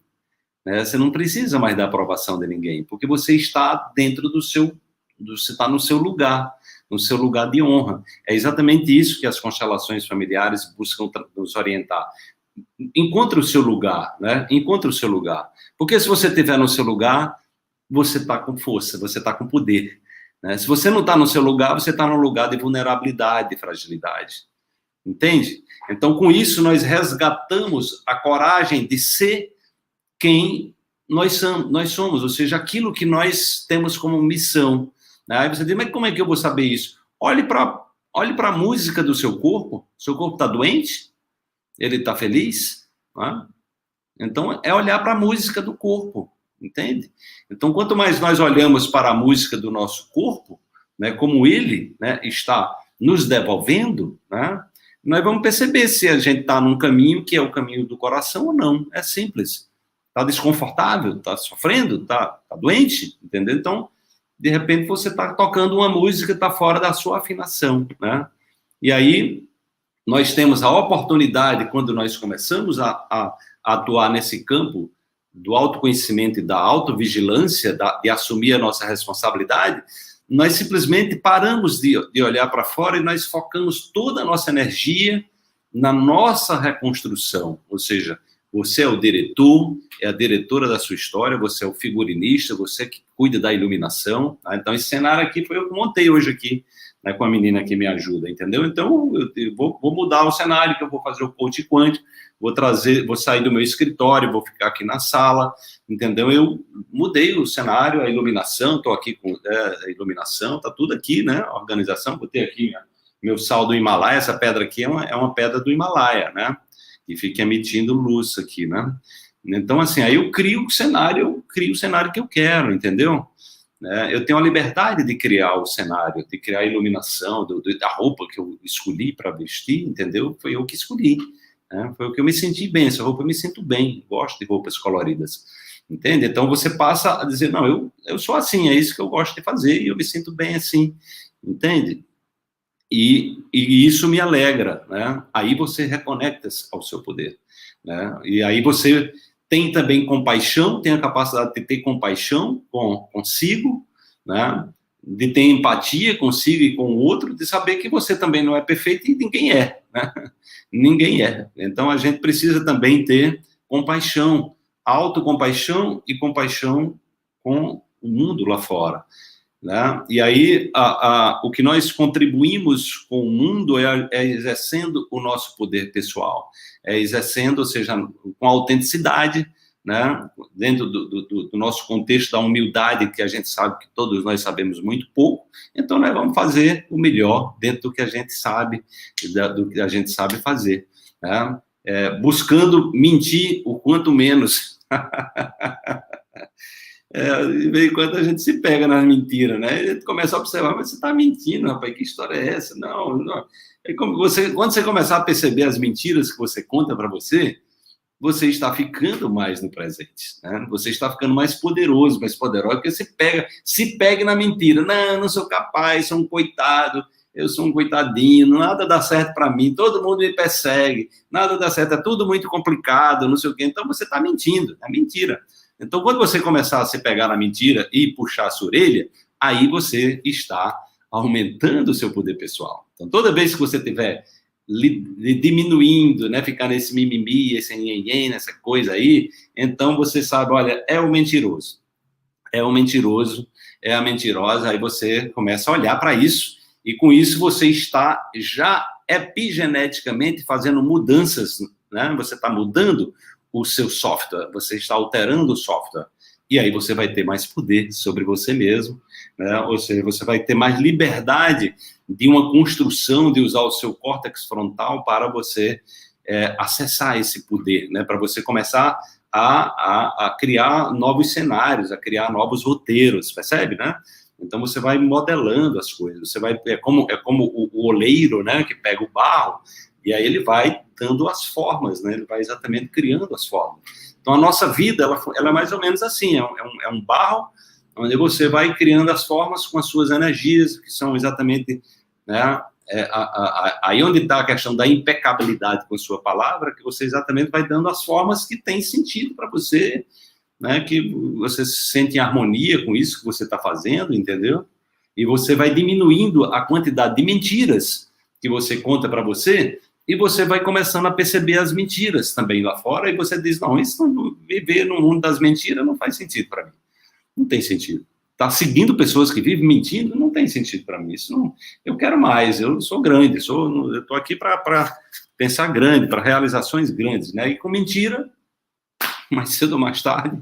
Né? Você não precisa mais da aprovação de ninguém, porque você está dentro você está no seu lugar de honra. É exatamente isso que as constelações familiares buscam nos orientar. Encontre o seu lugar, né? Encontre o seu lugar. Porque se você estiver no seu lugar, você está com força, você está com poder. Né? Se você não está no seu lugar, você está num lugar de vulnerabilidade, de fragilidade. Entende? Então, com isso, nós resgatamos a coragem de ser quem nós somos, ou seja, aquilo que nós temos como missão. Né? Aí você diz: mas como é que eu vou saber isso? Olhe para a música do seu corpo. Seu corpo está doente? Ele está feliz? Né? Então, é olhar para a música do corpo, entende? Então, quanto mais nós olhamos para a música do nosso corpo, né, como ele, né, está nos devolvendo, né, nós vamos perceber se a gente está num caminho que é o caminho do coração ou não. É simples. Está desconfortável? Está sofrendo? Está doente? Entendeu? Então, de repente, você está tocando uma música que está fora da sua afinação, né? E aí, nós temos a oportunidade, quando nós começamos a atuar nesse campo do autoconhecimento e da autovigilância, de assumir a nossa responsabilidade, nós simplesmente paramos de olhar para fora e nós focamos toda a nossa energia na nossa reconstrução. Ou seja, você é o diretor, é a diretora da sua história, você é o figurinista, você que cuida da iluminação. Tá? Então, esse cenário aqui foi eu que montei hoje aqui. né, com a menina que me ajuda, entendeu? Então, eu vou mudar o cenário, que eu vou fazer o coach quântico, vou sair do meu escritório, vou ficar aqui na sala, entendeu? Eu mudei o cenário, a iluminação, estou aqui com a iluminação, tá tudo aqui, né? A organização, botei aqui meu sal do Himalaia, essa pedra aqui é uma pedra do Himalaia, né? E fica emitindo luz aqui, né? Então, assim, aí eu crio o cenário que eu quero, entendeu? Eu tenho a liberdade de criar o cenário, de criar a iluminação da roupa que eu escolhi para vestir, entendeu? Foi eu que escolhi, né? Foi o que eu me senti bem, essa roupa eu me sinto bem, gosto de roupas coloridas, entende? Então você passa a dizer, não, eu sou assim, é isso que eu gosto de fazer e eu me sinto bem assim, entende? E isso me alegra, né? Aí você reconecta ao seu poder, né? E aí você tem também compaixão, tem a capacidade de ter compaixão consigo, né? De ter empatia consigo e com o outro, de saber que você também não é perfeito e ninguém é, né? Ninguém é. Então a gente precisa também ter compaixão, autocompaixão e compaixão com o mundo lá fora, né? E aí o que nós contribuímos com o mundo é exercendo o nosso poder pessoal, é exercendo, ou seja, com autenticidade, né? Dentro do nosso contexto da humildade, que a gente sabe que todos nós sabemos muito pouco, então nós vamos fazer o melhor dentro do que a gente sabe, do que a gente sabe fazer, né? Buscando mentir o quanto menos. De vez em quando a gente se pega nas mentiras, né? A gente começa a observar, mas você está mentindo, rapaz, que história é essa? Não, não. Quando você começar a perceber as mentiras que você conta para você está ficando mais no presente, né? Você está ficando mais poderoso, porque você se pega na mentira. Não, não sou capaz, sou um coitado, eu sou um coitadinho, nada dá certo para mim, todo mundo me persegue, nada dá certo, é tudo muito complicado, não sei o quê. Então você está mentindo, é mentira. Então, quando você começar a se pegar na mentira e puxar a sua orelha, aí você está aumentando o seu poder pessoal. Então, toda vez que você estiver diminuindo, né, ficar nesse mimimi, esse nhenhen, nessa coisa aí, então você sabe, olha, é o mentiroso, é a mentirosa, aí você começa a olhar para isso, e com isso você está já epigeneticamente fazendo mudanças, né? Você está mudando o seu software, você está alterando o software, e aí você vai ter mais poder sobre você mesmo, né? Ou seja, você vai ter mais liberdade de uma construção, de usar o seu córtex frontal para você acessar esse poder, né? Para você começar a criar novos cenários, a criar novos roteiros, percebe, né? Então você vai modelando as coisas, você vai é como o oleiro, né, que pega o barro e aí ele vai dando as formas, né? Ele vai exatamente criando as formas. Então a nossa vida ela é mais ou menos assim, é um barro onde você vai criando as formas com as suas energias, que são exatamente, né, aí onde está a questão da impecabilidade com a sua palavra, que você exatamente vai dando as formas que têm sentido para você, né, que você se sente em harmonia com isso que você está fazendo, entendeu? E você vai diminuindo a quantidade de mentiras que você conta para você, e você vai começando a perceber as mentiras também lá fora, e você diz, não, viver no mundo das mentiras não faz sentido para mim. Não tem sentido. Tá seguindo pessoas que vivem mentindo, não tem sentido para mim. Isso não, eu quero mais, eu sou grande, eu estou aqui para pensar grande, para realizações grandes, né? E com mentira, mais cedo ou mais tarde,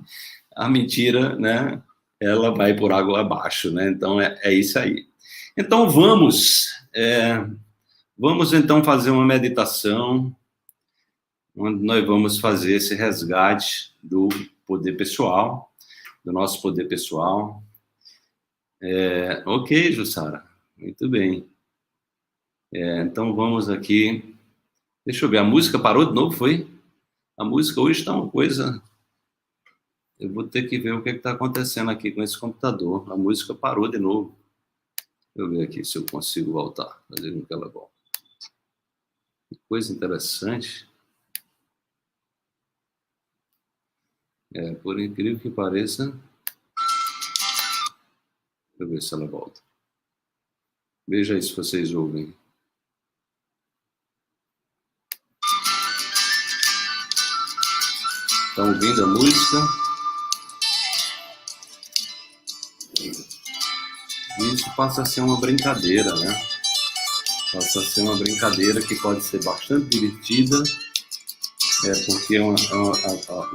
a mentira, né, ela vai por água abaixo, né? Então, é isso aí. Então, vamos então fazer uma meditação, onde nós vamos fazer esse resgate do poder pessoal, do nosso poder pessoal. Ok, Jussara, muito bem. Então, vamos aqui. Deixa eu ver, a música parou de novo, foi? A música hoje está uma coisa... Eu vou ter que ver o que está acontecendo aqui com esse computador. A música parou de novo. Deixa eu ver aqui se eu consigo voltar, fazer com que ela volte. Que coisa interessante. Por incrível que pareça... Deixa eu ver se ela volta. Veja aí se vocês ouvem. Estão ouvindo a música? isso passa a ser uma brincadeira, né? Passa a ser uma brincadeira que pode ser bastante divertida, porque o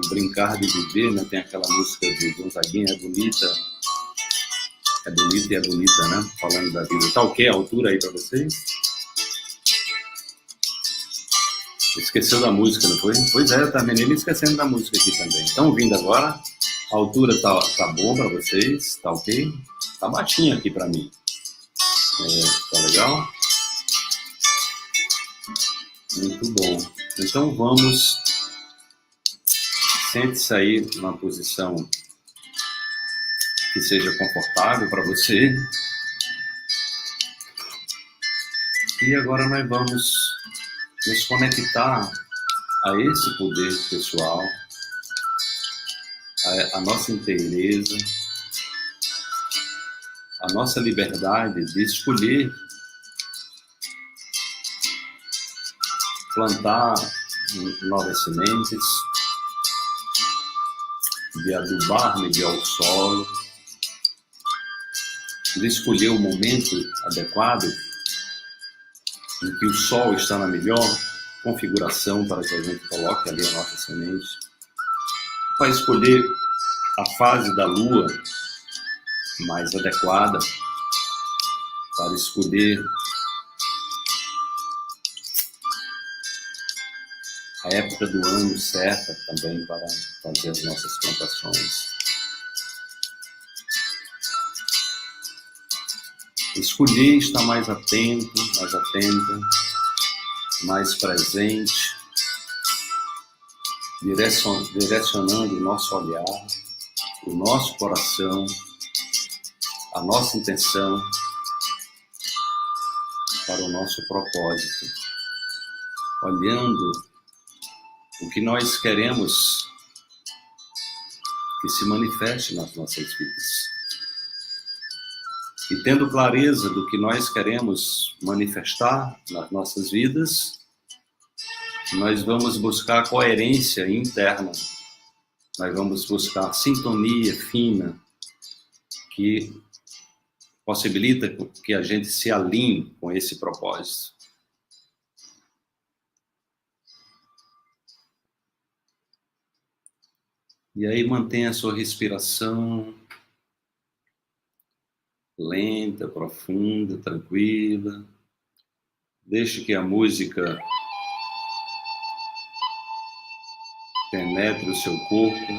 brincar de viver, né? Tem aquela música de Gonzaguinha, é bonita e é bonita, né? Falando da vida. Tá ok a altura aí para vocês? Esqueceu da música, não foi? Pois é, tá me esquecendo da música aqui também. Estão ouvindo agora? A altura tá boa para vocês? Tá ok? Tá baixinho aqui para mim. Tá legal? Muito bom. Então vamos. Sente-se aí numa posição que seja confortável para você. E agora nós vamos nos conectar a esse poder pessoal, a nossa inteireza, a nossa liberdade de escolher plantar novas sementes, de adubar melhor o solo, de escolher o momento adequado em que o sol está na melhor configuração para que a gente coloque ali a nossa semente, para escolher a fase da lua mais adequada, para escolher a época do ano certa também para fazer as nossas plantações. Escolher estar mais atento, mais atenta, mais presente, direcionando o nosso olhar, o nosso coração, a nossa intenção para o nosso propósito, olhando o que nós queremos que se manifeste nas nossas vidas. E tendo clareza do que nós queremos manifestar nas nossas vidas, nós vamos buscar coerência interna, nós vamos buscar sintonia fina, que possibilita que a gente se alinhe com esse propósito. E aí mantenha a sua respiração lenta, profunda, tranquila. Deixe que a música penetre o seu corpo,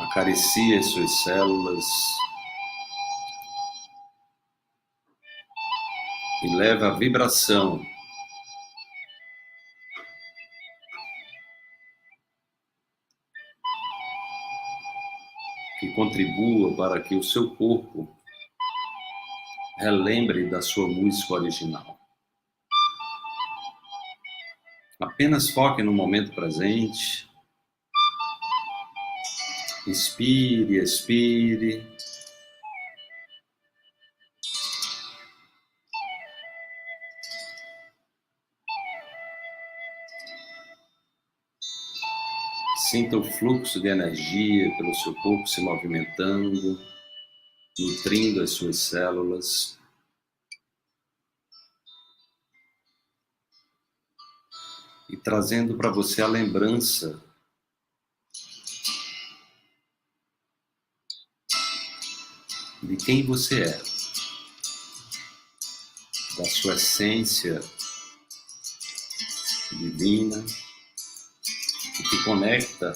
acaricie as suas células e leve a vibração que contribua para que o seu corpo relembre da sua música original. Apenas foque no momento presente. Inspire, expire. Sinta o fluxo de energia pelo seu corpo se movimentando, nutrindo as suas células. E trazendo para você a lembrança de quem você é, da sua essência divina, que conecta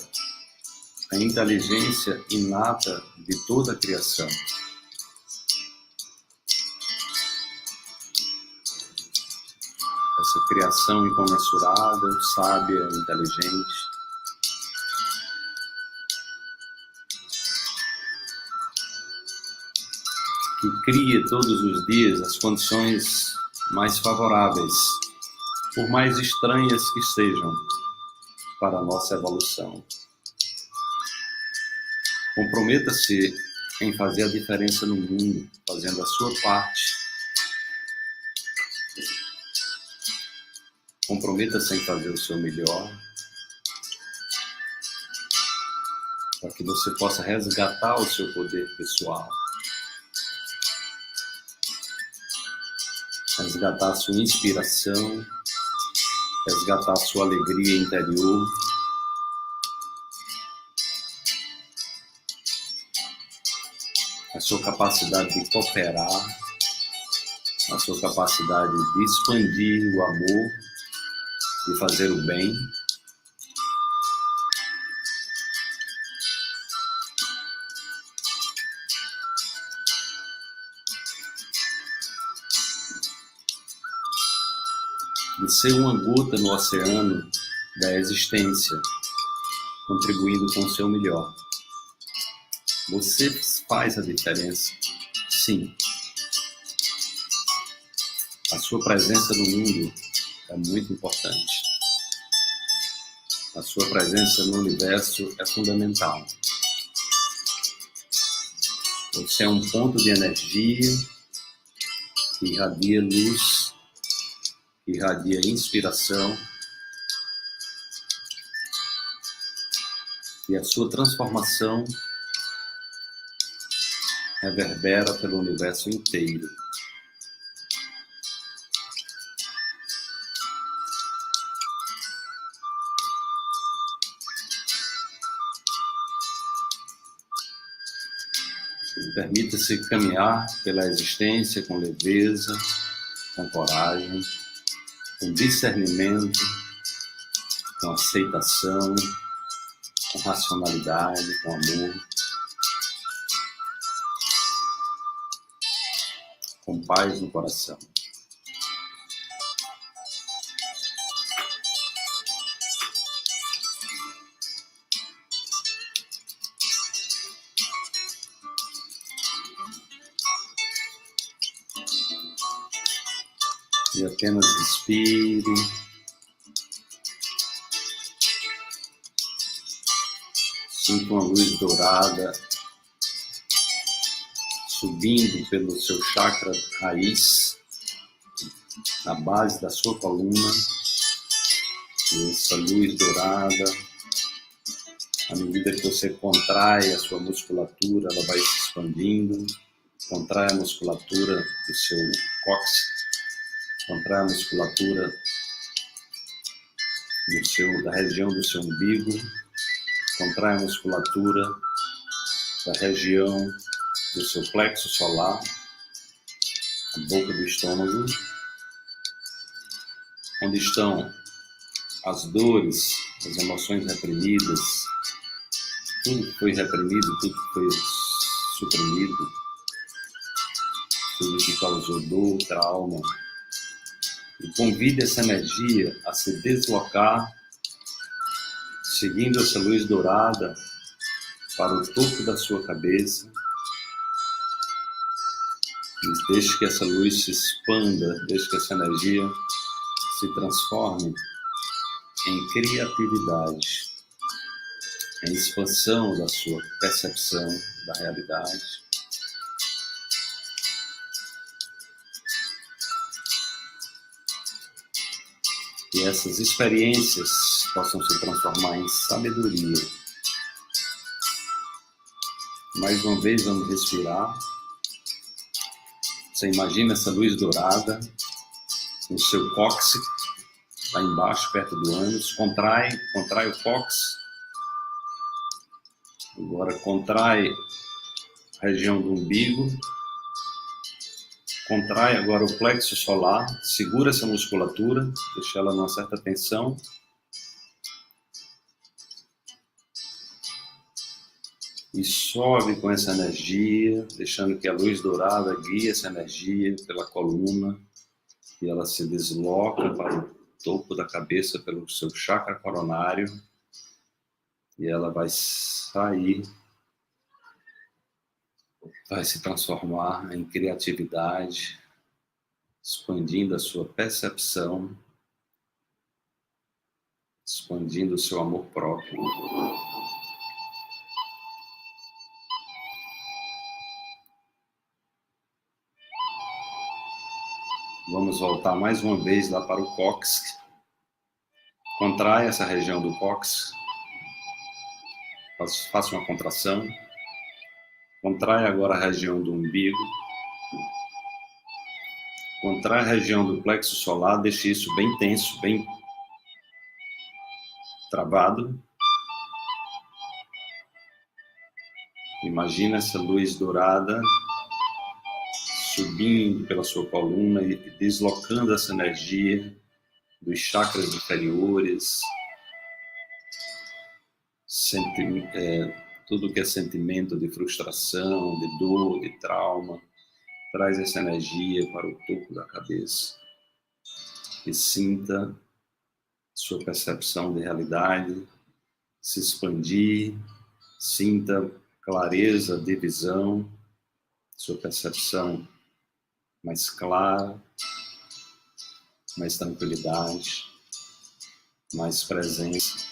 a inteligência inata de toda a criação. Essa criação incomensurável, sábia, inteligente, que cria todos os dias as condições mais favoráveis, por mais estranhas que sejam, para a nossa evolução. Comprometa-se em fazer a diferença no mundo, fazendo a sua parte. Comprometa-se em fazer o seu melhor, para que você possa resgatar o seu poder pessoal, resgatar a sua inspiração, resgatar a sua alegria interior, a sua capacidade de cooperar, a sua capacidade de expandir o amor, de fazer o bem. De ser uma gota no oceano da existência, contribuindo com o seu melhor. Você faz a diferença, sim. A sua presença no mundo é muito importante. A sua presença no universo é fundamental. Você é um ponto de energia que irradia luz, que irradia inspiração, e a sua transformação reverbera pelo universo inteiro. Permita-se caminhar pela existência com leveza, com coragem, com discernimento, com aceitação, com racionalidade, com amor, com paz no coração. E apenas respire. Sinta uma luz dourada subindo pelo seu chakra raiz, na base da sua coluna. E essa luz dourada, à medida que você contrai a sua musculatura, ela vai se expandindo. Contrai a musculatura do seu cóccix. Contrai a musculatura da região do seu umbigo, contrai a musculatura da região do seu plexo solar, a boca do estômago, onde estão as dores, as emoções reprimidas, tudo que foi reprimido, tudo que foi suprimido, tudo que causou dor, trauma. E convide essa energia a se deslocar, seguindo essa luz dourada para o topo da sua cabeça. E deixe que essa luz se expanda, deixe que essa energia se transforme em criatividade, em expansão da sua percepção da realidade. Que essas experiências possam se transformar em sabedoria. Mais uma vez, vamos respirar. Você imagina essa luz dourada no seu cóccix, lá embaixo, perto do ânus. Contrai o cóccix. Agora contrai a região do umbigo. Contrai agora o plexo solar, segura essa musculatura, deixa ela numa certa tensão. E sobe com essa energia, deixando que a luz dourada guie essa energia pela coluna, e ela se desloca para o topo da cabeça pelo seu chakra coronário, e ela vai sair, vai se transformar em criatividade, expandindo a sua percepção, expandindo o seu amor próprio. Vamos voltar mais uma vez lá para o cóccix. Contrai essa região do cóccix. Faça uma contração. Contrai agora a região do umbigo. Contrai a região do plexo solar, deixe isso bem tenso, bem travado. Imagina essa luz dourada subindo pela sua coluna e deslocando essa energia dos chakras inferiores, tudo que é sentimento de frustração, de dor, de trauma, traz essa energia para o topo da cabeça e sinta sua percepção de realidade se expandir, sinta clareza de visão, sua percepção mais clara, mais tranquilidade, mais presença.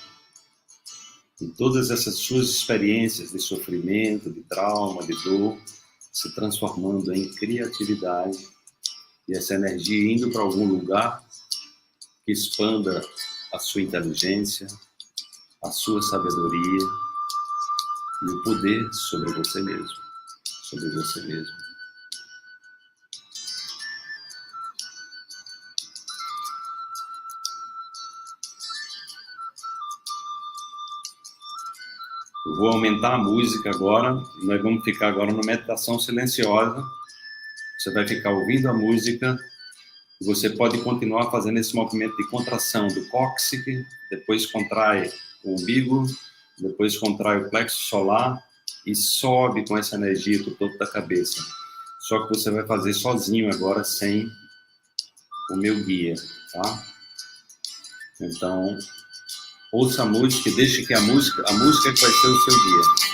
E todas essas suas experiências de sofrimento, de trauma, de dor, se transformando em criatividade e essa energia indo para algum lugar que expanda a sua inteligência, a sua sabedoria e o poder sobre você mesmo, sobre você mesmo. Eu vou aumentar a música agora, e nós vamos ficar agora numa meditação silenciosa. Você vai ficar ouvindo a música e você pode continuar fazendo esse movimento de contração do cóccix, depois contrai o umbigo, depois contrai o plexo solar e sobe com essa energia para o topo da cabeça. Só que você vai fazer sozinho agora, sem o meu guia, tá? Então, ouça a música e deixe que a música que vai ser o seu guia.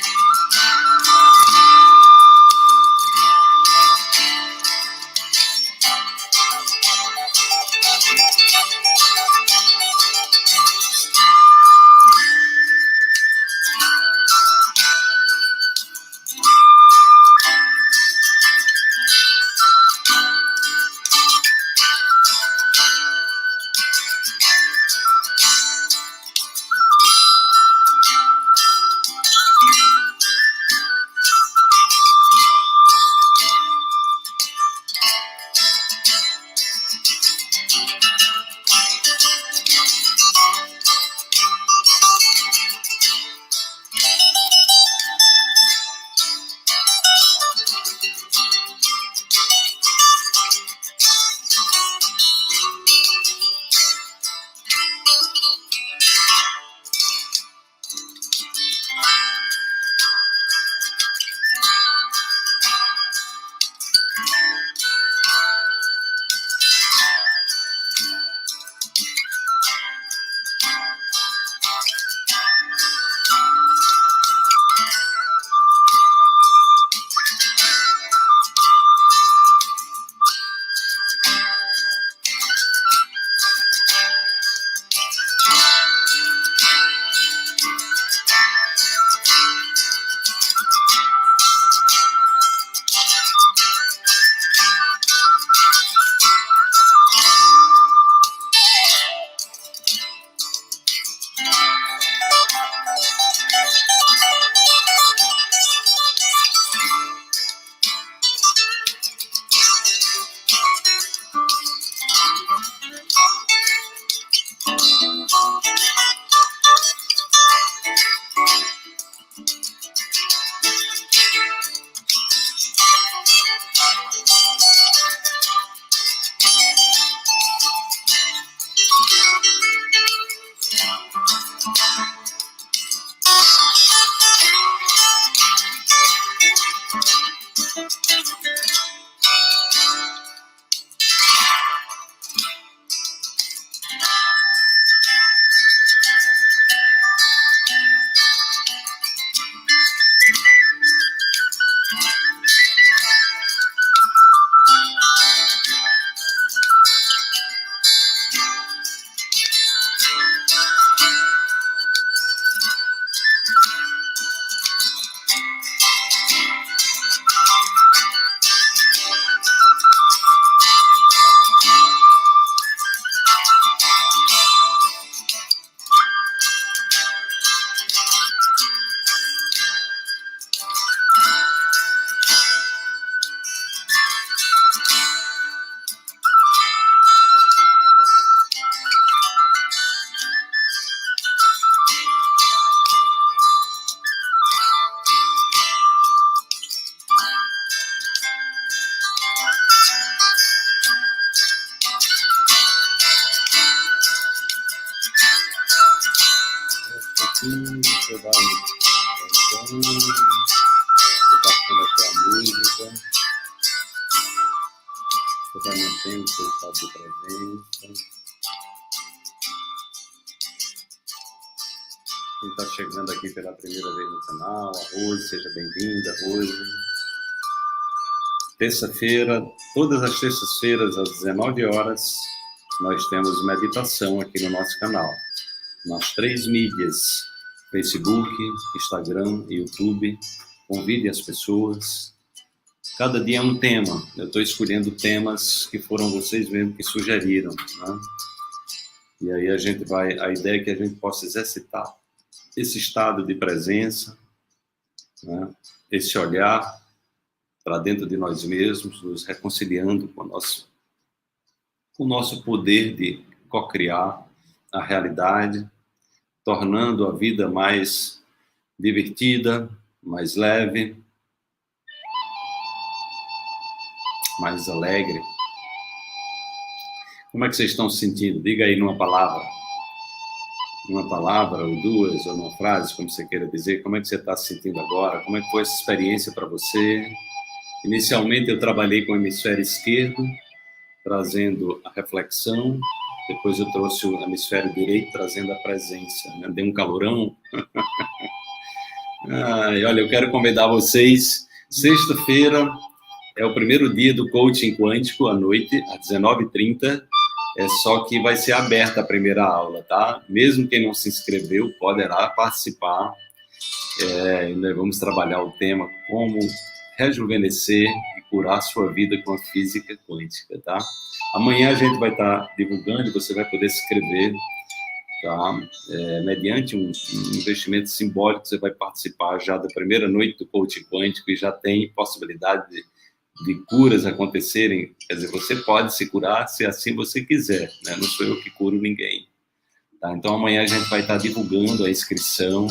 Você vai voltando, passando até a música. Você vai mantendo o seu estado de presença. Quem está chegando aqui pela primeira vez no canal, a Rose, seja bem-vinda, Rose. Terça-feira, todas as terças-feiras, às 19 horas, nós temos meditação aqui no nosso canal. Nas 3 mídias, Facebook, Instagram e YouTube. Convide as pessoas. Cada dia é um tema. Eu estou escolhendo temas que foram vocês mesmos que sugeriram, né? E aí a ideia é que a gente possa exercitar esse estado de presença, né? Esse olhar para dentro de nós mesmos, nos reconciliando com o nosso poder de co-criar a realidade, tornando a vida mais divertida, mais leve, mais alegre. Como é que vocês estão se sentindo? Diga aí numa palavra. Uma palavra, ou duas, ou uma frase, como você queira dizer. Como é que você está se sentindo agora? Como é que foi essa experiência para você? Inicialmente eu trabalhei com o hemisfério esquerdo, trazendo a reflexão. Depois eu trouxe o hemisfério direito, trazendo a presença, né? Deu um calorão. Olha, eu quero convidar vocês. Sexta-feira é o primeiro dia do coaching quântico, à noite, às 19h30. Só que vai ser aberta a primeira aula, tá? Mesmo quem não se inscreveu poderá participar. Nós vamos trabalhar o tema como rejuvenescer e curar sua vida com a física quântica, tá? Amanhã a gente vai estar divulgando e você vai poder se inscrever, tá? Mediante um investimento simbólico, você vai participar já da primeira noite do coaching quântico e já tem possibilidade de curas acontecerem. Quer dizer, você pode se curar se assim você quiser, né? Não sou eu que curo ninguém, tá? Então amanhã a gente vai estar divulgando a inscrição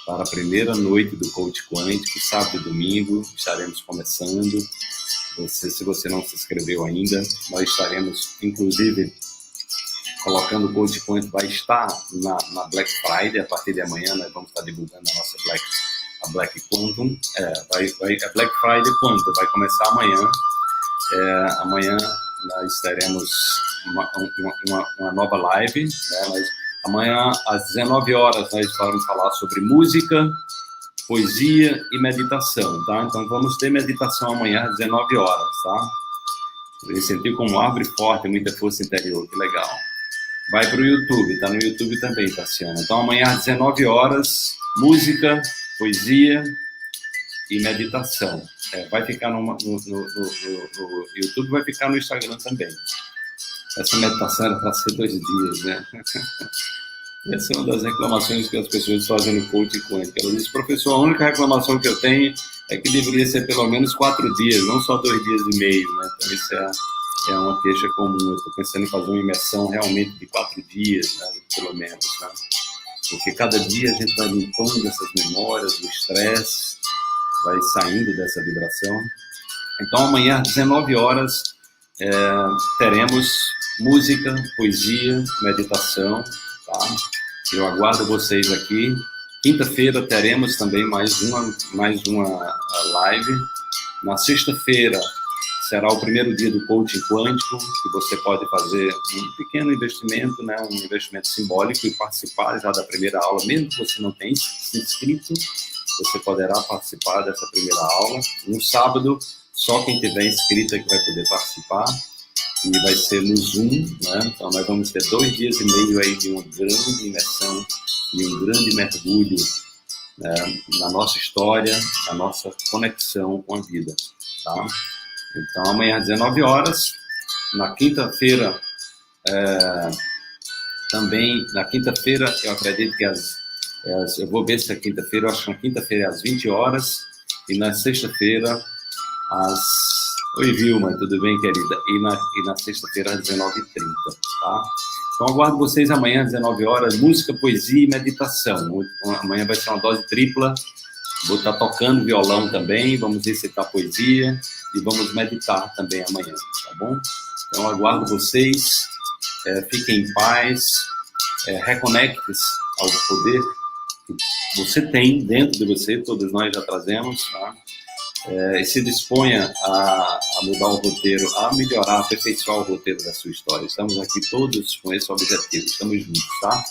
para a primeira noite do coaching quântico, sábado e domingo, estaremos começando. Se você não se inscreveu ainda, nós estaremos, inclusive, colocando o coaching quântico, vai estar na Black Friday. A partir de amanhã nós vamos estar divulgando a nossa Black Quantum. A Black Friday Quantum vai começar amanhã. Amanhã nós teremos uma nova live, né? Mas amanhã, às 19 horas, nós vamos falar sobre música, poesia e meditação, tá? Então, vamos ter meditação amanhã, às 19 horas, tá? Eu senti como árvore forte, muita força interior, que legal. Vai para o YouTube, tá no YouTube também, Tassiana. Então, amanhã, às 19 horas, música, poesia e meditação. Vai ficar no YouTube, vai ficar no Instagram também. Essa meditação era para ser 2 dias, né? Essa é uma das reclamações que as pessoas fazem no coaching quântico. Ela diz, professor, a única reclamação que eu tenho é que deveria ser pelo menos 4 dias, não só 2 dias e meio, né? Então isso é uma queixa comum. Eu estou pensando em fazer uma imersão realmente de 4 dias, né? Pelo menos, né? Porque cada dia a gente vai limpando essas memórias, o estresse, vai saindo dessa vibração. Então amanhã às 19 horas teremos música, poesia, meditação, tá? Eu aguardo vocês aqui. Quinta-feira teremos também mais uma live. Na sexta-feira será o primeiro dia do coaching quântico, que você pode fazer um pequeno investimento, né? Um investimento simbólico e participar já da primeira aula. Mesmo que você não tenha se inscrito, você poderá participar dessa primeira aula. No sábado, só quem tiver inscrito é que vai poder participar. E vai ser no Zoom, né? Então nós vamos ter 2 dias e meio aí de uma grande imersão e um grande mergulho, né, na nossa história, na nossa conexão com a vida, tá? Então amanhã às 19 horas, na quinta-feira, também, na quinta-feira, eu acredito que eu vou ver se é quinta-feira, eu acho que na quinta-feira é às 20 horas, e na sexta-feira às... Oi, Vilma, tudo bem, querida? E na sexta-feira, às 19h30, tá? Então, aguardo vocês amanhã, às 19 horas, música, poesia e meditação. Amanhã vai ser uma dose tripla. Vou estar tocando violão também, vamos recitar poesia e vamos meditar também amanhã, tá bom? Então, aguardo vocês, fiquem em paz, reconectem-se ao poder que você tem dentro de você, todos nós já trazemos, tá? E se disponha a mudar o roteiro, a melhorar, a aperfeiçoar o roteiro da sua história. Estamos aqui todos com esse objetivo, estamos juntos, tá?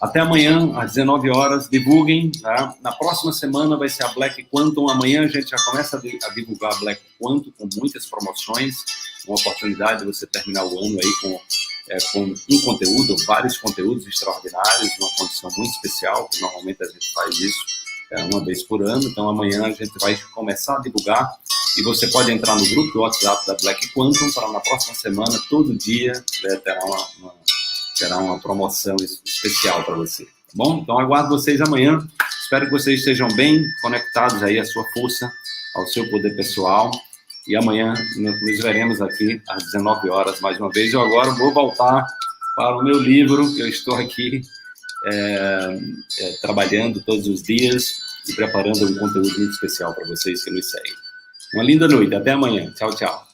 Até amanhã, às 19 horas, divulguem, tá? Na próxima semana vai ser a Black Quantum, amanhã a gente já começa a divulgar a Black Quantum com muitas promoções, uma oportunidade de você terminar o ano aí com um conteúdo, vários conteúdos extraordinários, uma condição muito especial, que normalmente a gente faz isso uma vez por ano. Então amanhã a gente vai começar a divulgar e você pode entrar no grupo do WhatsApp da Black Quantum para na próxima semana, todo dia, terá uma promoção especial para você, tá bom? Então aguardo vocês amanhã, espero que vocês estejam bem conectados aí à sua força, ao seu poder pessoal, e amanhã nos veremos aqui às 19 horas mais uma vez. Eu agora vou voltar para o meu livro, que eu estou aqui trabalhando todos os dias e preparando um conteúdo muito especial para vocês que nos seguem. Uma linda noite, até amanhã. Tchau, tchau.